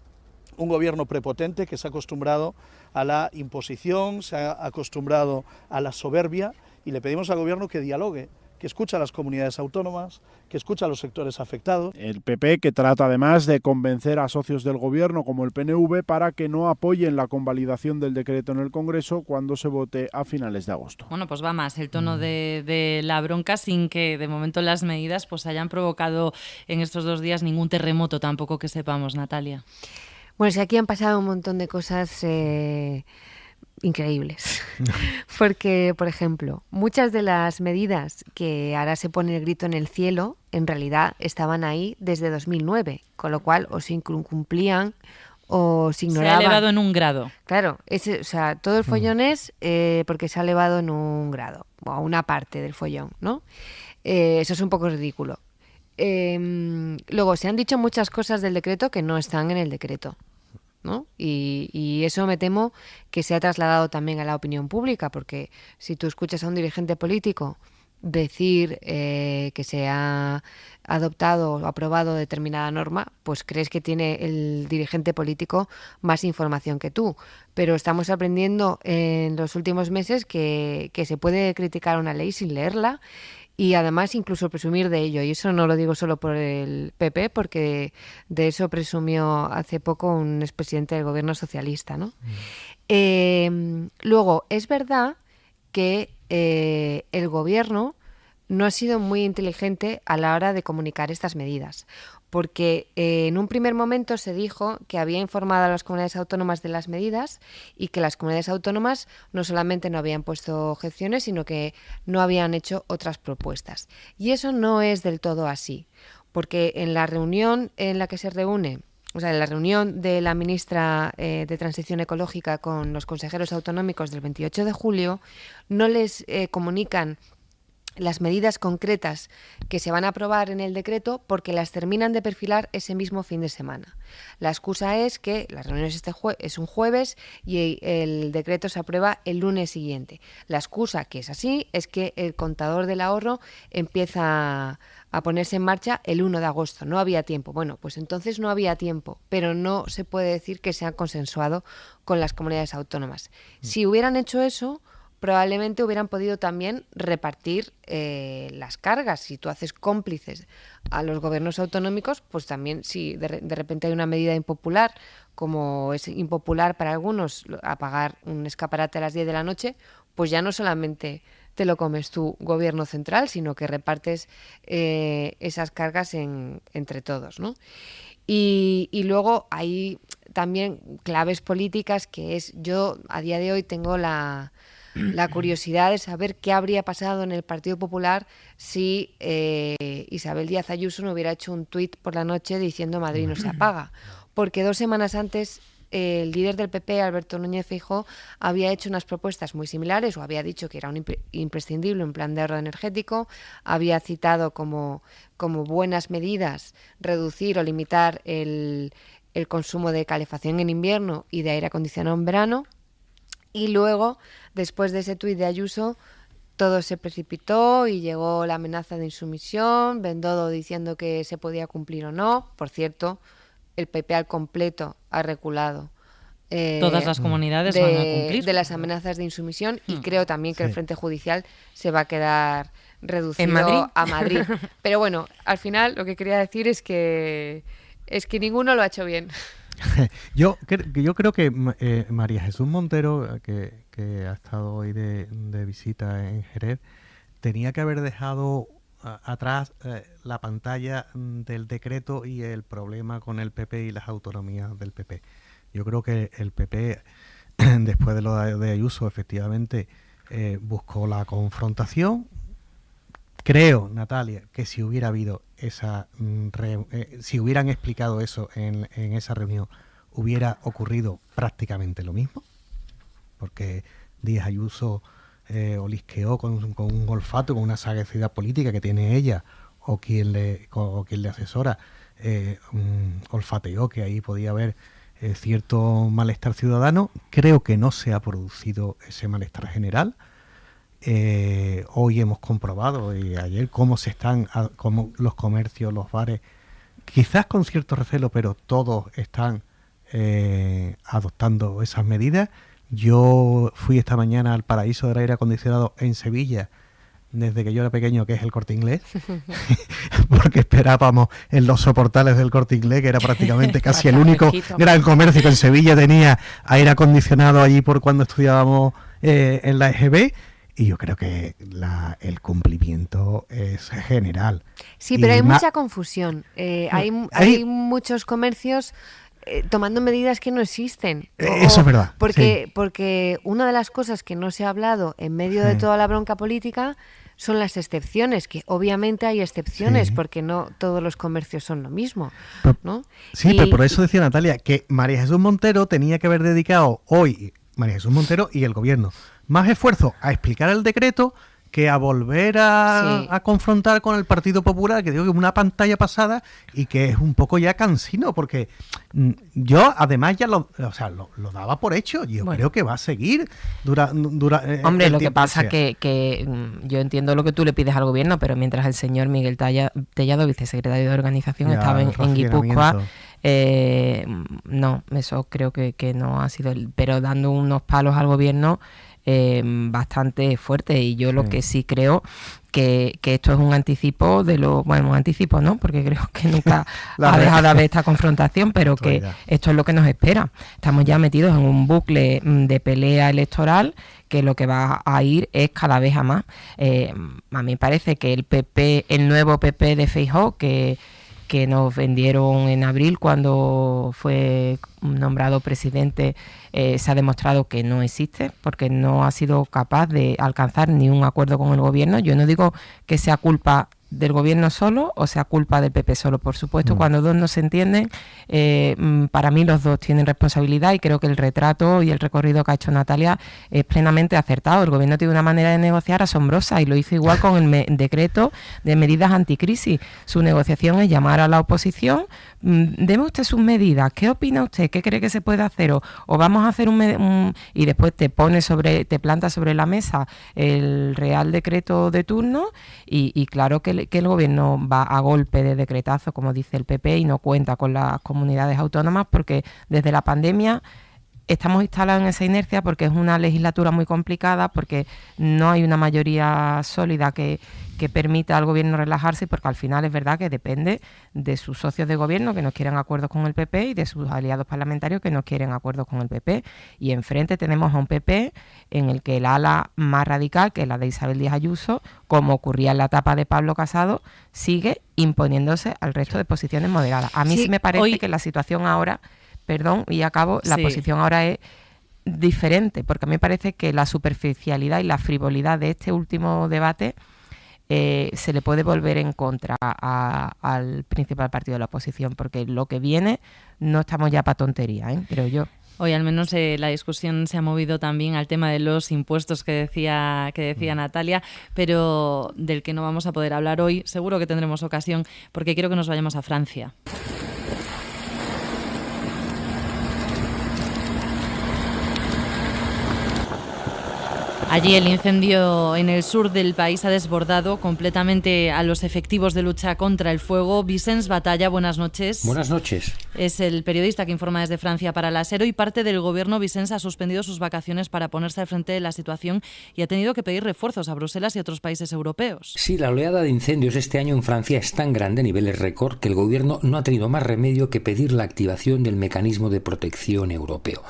un gobierno prepotente que se ha acostumbrado a la imposición, se ha acostumbrado a la soberbia, y le pedimos al gobierno que dialogue, que escucha a las comunidades autónomas, que escucha a los sectores afectados. El PP, que trata además de convencer a socios del gobierno como el PNV para que no apoyen la convalidación del decreto en el Congreso cuando se vote a finales de agosto. Bueno, pues va más el tono de la bronca, sin que de momento las medidas pues hayan provocado en estos 2 días ningún terremoto tampoco que sepamos, Natalia. Bueno, si aquí han pasado un montón de cosas increíbles, porque, por ejemplo, muchas de las medidas que ahora se pone el grito en el cielo, en realidad estaban ahí desde 2009, con lo cual o se incumplían o se ignoraban. Se ha elevado en 1 grado. Claro, todo el follón es porque se ha elevado en 1 grado, o una parte del follón, ¿no? Eso es un poco ridículo. Luego, se han dicho muchas cosas del decreto que no están en el decreto, ¿no? Y eso me temo que se ha trasladado también a la opinión pública, porque si tú escuchas a un dirigente político decir que se ha adoptado o aprobado determinada norma, pues crees que tiene el dirigente político más información que tú. Pero estamos aprendiendo en los últimos meses que se puede criticar una ley sin leerla, y además incluso presumir de ello. Y eso no lo digo solo por el PP, porque de eso presumió hace poco un expresidente del gobierno socialista, ¿no? Luego, es verdad que el gobierno no ha sido muy inteligente a la hora de comunicar estas medidas, porque en un primer momento se dijo que había informado a las comunidades autónomas de las medidas y que las comunidades autónomas no solamente no habían puesto objeciones, sino que no habían hecho otras propuestas. Y eso no es del todo así, porque en la reunión en la que se reúne, en la reunión de la ministra de Transición Ecológica con los consejeros autonómicos del 28 de julio, no les comunican las medidas concretas que se van a aprobar en el decreto porque las terminan de perfilar ese mismo fin de semana. La excusa es que la reunión es un jueves y el decreto se aprueba el lunes siguiente. La excusa, que es así, es que el contador del ahorro empieza a ponerse en marcha el 1 de agosto. No había tiempo. Bueno, pues entonces no había tiempo, pero no se puede decir que se ha consensuado con las comunidades autónomas. Si hubieran hecho eso, probablemente hubieran podido también repartir las cargas. Si tú haces cómplices a los gobiernos autonómicos, pues también si de repente hay una medida impopular, como es impopular para algunos apagar un escaparate a las 10 de la noche, pues ya no solamente te lo comes tú, gobierno central, sino que repartes esas cargas entre todos, ¿no? Y luego hay también claves políticas, que es, yo a día de hoy tengo la curiosidad de saber qué habría pasado en el Partido Popular si Isabel Díaz Ayuso no hubiera hecho un tuit por la noche diciendo Madrid no se apaga. Porque 2 semanas antes el líder del PP, Alberto Núñez Feijóo, había hecho unas propuestas muy similares, o había dicho que era imprescindible un plan de ahorro energético, había citado como buenas medidas reducir o limitar el consumo de calefacción en invierno y de aire acondicionado en verano. Y luego, después de ese tuit de Ayuso, todo se precipitó y llegó la amenaza de insumisión, Bendodo diciendo que se podía cumplir o no. Por cierto, el PP al completo ha reculado. Todas las comunidades van a cumplir. De las amenazas de insumisión, y creo también que el Frente Judicial se va a quedar reducido a Madrid. Pero bueno, al final lo que quería decir es que ninguno lo ha hecho bien. Yo creo que María Jesús Montero, que ha estado hoy de visita en Jerez, tenía que haber dejado atrás la pantalla del decreto y el problema con el PP y las autonomías del PP. Yo creo que el PP, después de lo de Ayuso, efectivamente buscó la confrontación. Creo, Natalia, que si hubiera habido si hubieran explicado eso en esa reunión, hubiera ocurrido prácticamente lo mismo, porque Díaz Ayuso olisqueó con un olfato, con una sagacidad política que tiene ella o quien le asesora, olfateó que ahí podía haber cierto malestar ciudadano. Creo que no se ha producido ese malestar general. Hoy hemos comprobado y ayer cómo los comercios, los bares, quizás con cierto recelo, pero todos están adoptando esas medidas. Yo fui esta mañana al paraíso del aire acondicionado en Sevilla, desde que yo era pequeño, que es el Corte Inglés, porque esperábamos en los soportales del Corte Inglés, que era prácticamente casi el único gran comercio que en Sevilla tenía aire acondicionado allí por cuando estudiábamos en la EGB. Y yo creo que el cumplimiento es general. Sí, pero hay mucha confusión. Hay muchos comercios tomando medidas que no existen. Eso es verdad. Porque una de las cosas que no se ha hablado en medio de toda la bronca política son las excepciones, que obviamente hay excepciones, porque no todos los comercios son lo mismo, ¿no? Sí, pero por eso decía Natalia que María Jesús Montero tenía que haber dedicado hoy, María Jesús Montero y el gobierno, más esfuerzo a explicar el decreto que a volver a confrontar con el Partido Popular, que digo que es una pantalla pasada y que es un poco ya cansino, porque yo además ya lo daba por hecho. Yo creo que va a seguir Hombre, lo que pasa que yo entiendo lo que tú le pides al gobierno, pero mientras el señor Miguel Tellado, vicesecretario de organización, estaba en Guipúzcoa, no, eso creo que no ha sido, pero dando unos palos al gobierno bastante fuerte. Y yo lo que sí creo que esto es un anticipo un anticipo no, porque creo que nunca ha dejado de haber esta confrontación, pero que esto es lo que nos espera. Estamos ya metidos en un bucle de pelea electoral que lo que va a ir es cada vez a más. A mí me parece que el nuevo PP de Feijóo, que nos vendieron en abril cuando fue nombrado presidente, se ha demostrado que no existe, porque no ha sido capaz de alcanzar ni un acuerdo con el gobierno. Yo no digo que sea culpa del gobierno solo o sea culpa del PP solo, por supuesto. Cuando dos no se entienden, para mí los dos tienen responsabilidad, y creo que el retrato y el recorrido que ha hecho Natalia es plenamente acertado. El gobierno tiene una manera de negociar asombrosa y lo hizo igual con el decreto de medidas anticrisis. Su negociación es llamar a la oposición, deme usted sus medidas, ¿qué opina usted? ¿Qué cree que se puede hacer? O vamos a hacer y después te planta sobre la mesa el Real Decreto de turno, y claro que el gobierno va a golpe de decretazo, como dice el PP, y no cuenta con las comunidades autónomas, porque desde la pandemia estamos instalados en esa inercia, porque es una legislatura muy complicada, porque no hay una mayoría sólida que permita al gobierno relajarse, porque al final es verdad que depende de sus socios de gobierno que no quieren acuerdos con el PP y de sus aliados parlamentarios que no quieren acuerdos con el PP. Y enfrente tenemos a un PP en el que el ala más radical, que es la de Isabel Díaz Ayuso, como ocurría en la etapa de Pablo Casado, sigue imponiéndose al resto de posiciones moderadas. A mí sí me parece que la situación ahora, la posición ahora es diferente, porque a mí me parece que la superficialidad y la frivolidad de este último debate se le puede volver en contra al principal partido de la oposición, porque lo que viene no estamos ya para tontería, creo yo. Hoy al menos la discusión se ha movido también al tema de los impuestos que decía Natalia, pero del que no vamos a poder hablar hoy. Seguro que tendremos ocasión, porque quiero que nos vayamos a Francia. Allí el incendio en el sur del país ha desbordado completamente a los efectivos de lucha contra el fuego. Vicens Batalla, buenas noches. Buenas noches. Es el periodista que informa desde Francia para la SER. Y parte del gobierno, Vicens, ha suspendido sus vacaciones para ponerse al frente de la situación y ha tenido que pedir refuerzos a Bruselas y otros países europeos. Sí, la oleada de incendios este año en Francia es tan grande a niveles récord que el gobierno no ha tenido más remedio que pedir la activación del mecanismo de protección europeo.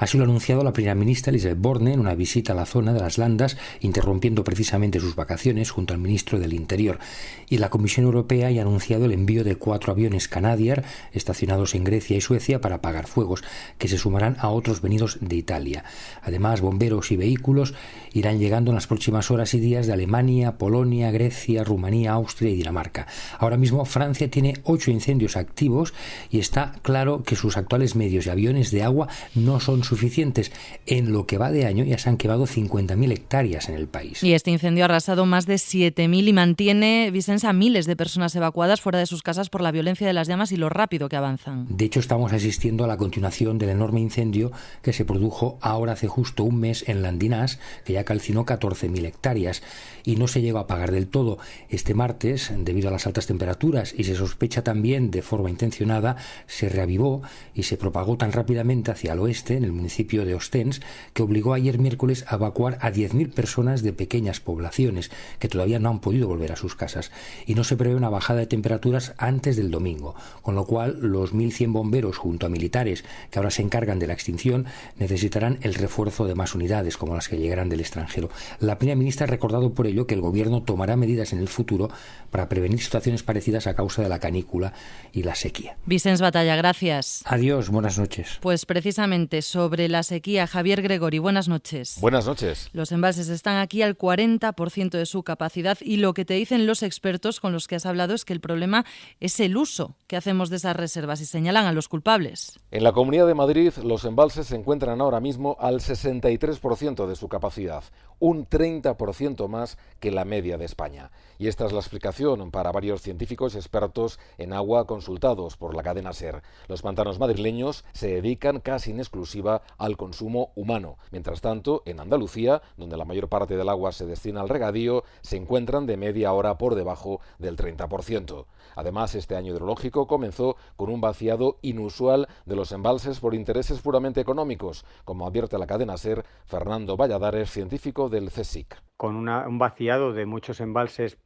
Así lo ha anunciado la primera ministra Elisabeth Borne en una visita a la zona de las Landas, interrumpiendo precisamente sus vacaciones junto al ministro del Interior. Y la Comisión Europea ya ha anunciado el envío de 4 aviones Canadair estacionados en Grecia y Suecia para apagar fuegos, que se sumarán a otros venidos de Italia. Además, bomberos y vehículos irán llegando en las próximas horas y días de Alemania, Polonia, Grecia, Rumanía, Austria y Dinamarca. Ahora mismo Francia tiene 8 incendios activos y está claro que sus actuales medios y aviones de agua no son suficientes. En lo que va de año ya se han quemado 50.000 hectáreas en el país. Y este incendio ha arrasado más de 7.000 y mantiene, Vicens, a miles de personas evacuadas fuera de sus casas por la violencia de las llamas y lo rápido que avanzan. De hecho, estamos asistiendo a la continuación del enorme incendio que se produjo ahora hace justo un mes en Landinás, que ya calcinó 14.000 hectáreas y no se llegó a apagar del todo. Este martes, debido a las altas temperaturas y se sospecha también de forma intencionada, se reavivó y se propagó tan rápidamente hacia el oeste, en el municipio de Ostens, que obligó ayer miércoles a evacuar a 10.000 personas de pequeñas poblaciones que todavía no han podido volver a sus casas. Y no se prevé una bajada de temperaturas antes del domingo, con lo cual los 1.100 bomberos junto a militares que ahora se encargan de la extinción necesitarán el refuerzo de más unidades como las que llegarán del extranjero. La primera ministra ha recordado por ello que el gobierno tomará medidas en el futuro para prevenir situaciones parecidas a causa de la canícula y la sequía. Vicens Batalla, gracias. Adiós, buenas noches. Pues precisamente sobre la sequía, Javier Gregori, buenas noches. Buenas noches. Los embalses están aquí al 40% de su capacidad y lo que te dicen los expertos con los que has hablado es que el problema es el uso que hacemos de esas reservas y señalan a los culpables. En la Comunidad de Madrid, los embalses se encuentran ahora mismo al 63% de su capacidad, un 30% más que la media de España. Y esta es la explicación para varios científicos expertos en agua consultados por la cadena SER. Los pantanos madrileños se dedican casi en exclusiva al consumo humano. Mientras tanto, en Andalucía, donde la mayor parte del agua se destina al regadío, se encuentran de media hora por debajo del 30%. Además, este año hidrológico comenzó con un vaciado inusual de los embalses por intereses puramente económicos, como advierte la cadena SER Fernando Valladares, científico del CSIC. Con un vaciado de muchos embalses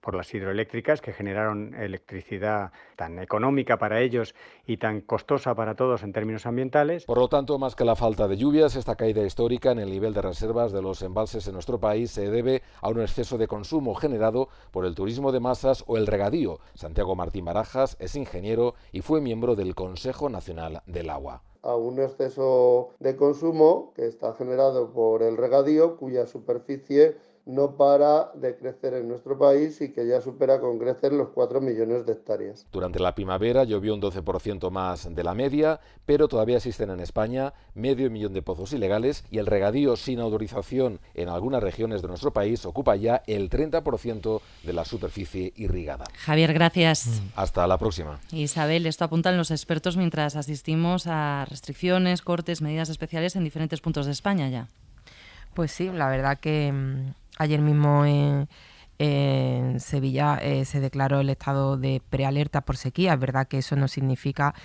por las hidroeléctricas que generaron electricidad tan económica para ellos y tan costosa para todos en términos ambientales. Por lo tanto, más que la falta de lluvias, esta caída histórica en el nivel de reservas de los embalses en nuestro país se debe a un exceso de consumo generado por el turismo de masas o el regadío. Santiago Martín Barajas es ingeniero y fue miembro del Consejo Nacional del Agua. A un exceso de consumo que está generado por el regadío, cuya superficie no para de crecer en nuestro país y que ya supera con crecer los 4 millones de hectáreas. Durante la primavera llovió un 12% más de la media, pero todavía existen en España 500.000 de pozos ilegales y el regadío sin autorización en algunas regiones de nuestro país ocupa ya el 30% de la superficie irrigada. Javier, gracias. Hasta la próxima. Isabel, esto apuntan los expertos mientras asistimos a restricciones, cortes, medidas especiales en diferentes puntos de España ya. Pues sí, la verdad que ayer mismo en Sevilla se declaró el estado de prealerta por sequía. Es verdad que eso no significa,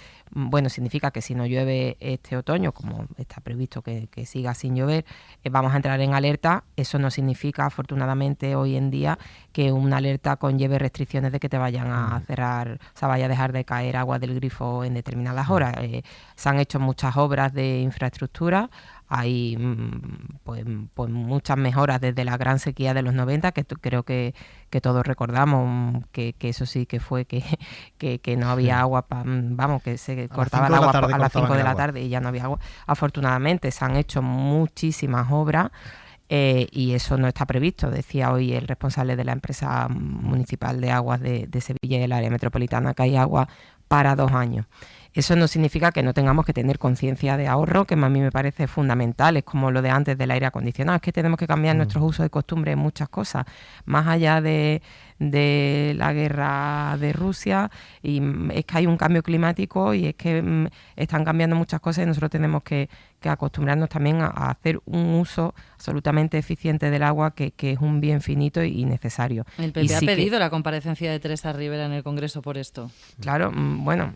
significa que si no llueve este otoño, como está previsto que siga sin llover, vamos a entrar en alerta. Eso no significa, afortunadamente, hoy en día, que una alerta conlleve restricciones de que te vayan a cerrar, o sea, vaya a dejar de caer agua del grifo en determinadas horas. Se han hecho muchas obras de infraestructura. Hay pues muchas mejoras desde la gran sequía de los 90, que creo que todos recordamos, que eso sí que fue que no había agua, que se cortaba el agua a las 5 de la tarde y ya no había agua. Afortunadamente se han hecho muchísimas obras y eso no está previsto. Decía hoy el responsable de la empresa municipal de aguas de Sevilla y el área metropolitana que hay agua para 2 años. Eso no significa que no tengamos que tener conciencia de ahorro, que a mí me parece fundamental. Es como lo de antes del aire acondicionado. Es que tenemos que cambiar nuestros usos de costumbre en muchas cosas. Más allá de la guerra de Rusia, y es que hay un cambio climático y es que están cambiando muchas cosas y nosotros tenemos que que acostumbrarnos también a hacer un uso absolutamente eficiente del agua, que es un bien finito y necesario. El PP ha pedido la comparecencia de Teresa Rivera en el Congreso por esto. Claro, bueno,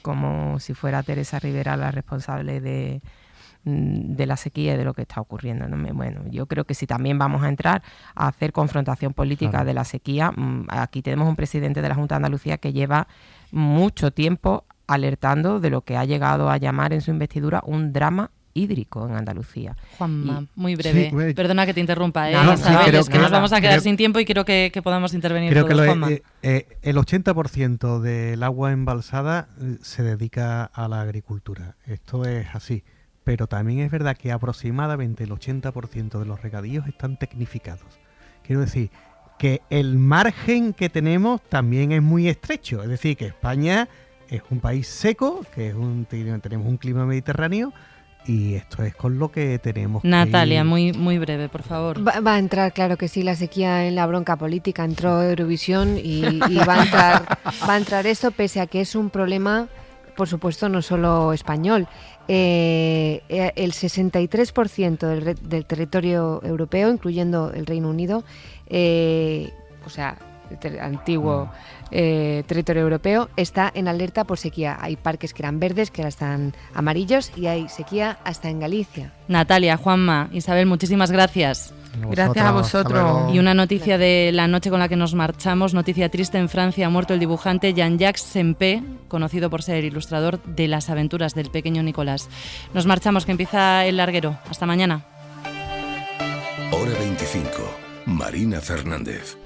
como si fuera Teresa Rivera la responsable de la sequía y de lo que está ocurriendo, ¿no? Bueno, yo creo que si también vamos a entrar a hacer confrontación política de la sequía, aquí tenemos un presidente de la Junta de Andalucía que lleva mucho tiempo alertando de lo que ha llegado a llamar en su investidura un drama hídrico en Andalucía. Juanma, muy breve. Sí, perdona que te interrumpa, Isabel, es que nos vamos a quedar sin tiempo y quiero que podamos intervenir creo todos, que Juanma. El 80% del agua embalsada se dedica a la agricultura. Esto es así. Pero también es verdad que aproximadamente el 80% de los regadíos están tecnificados. Quiero decir que el margen que tenemos también es muy estrecho. Es decir, que España es un país seco, que tenemos un clima mediterráneo, y esto es con lo que tenemos Natalia, que ir. muy breve, por favor. Va a entrar, claro que sí, la sequía en la bronca política. Entró Eurovisión y va a entrar esto, pese a que es un problema, por supuesto, no solo español. El 63% del territorio europeo, incluyendo el Reino Unido, o sea, el antiguo territorio europeo, está en alerta por sequía. Hay parques que eran verdes, que ahora están amarillos, y hay sequía hasta en Galicia. Natalia, Juanma, Isabel, muchísimas gracias. Gracias a vosotros. Y una noticia de la noche con la que nos marchamos, noticia triste: en Francia ha muerto el dibujante Jean-Jacques Sempé, conocido por ser ilustrador de Las aventuras del pequeño Nicolás. Nos marchamos, que empieza el larguero. Hasta mañana. Hora 25. Marina Fernández.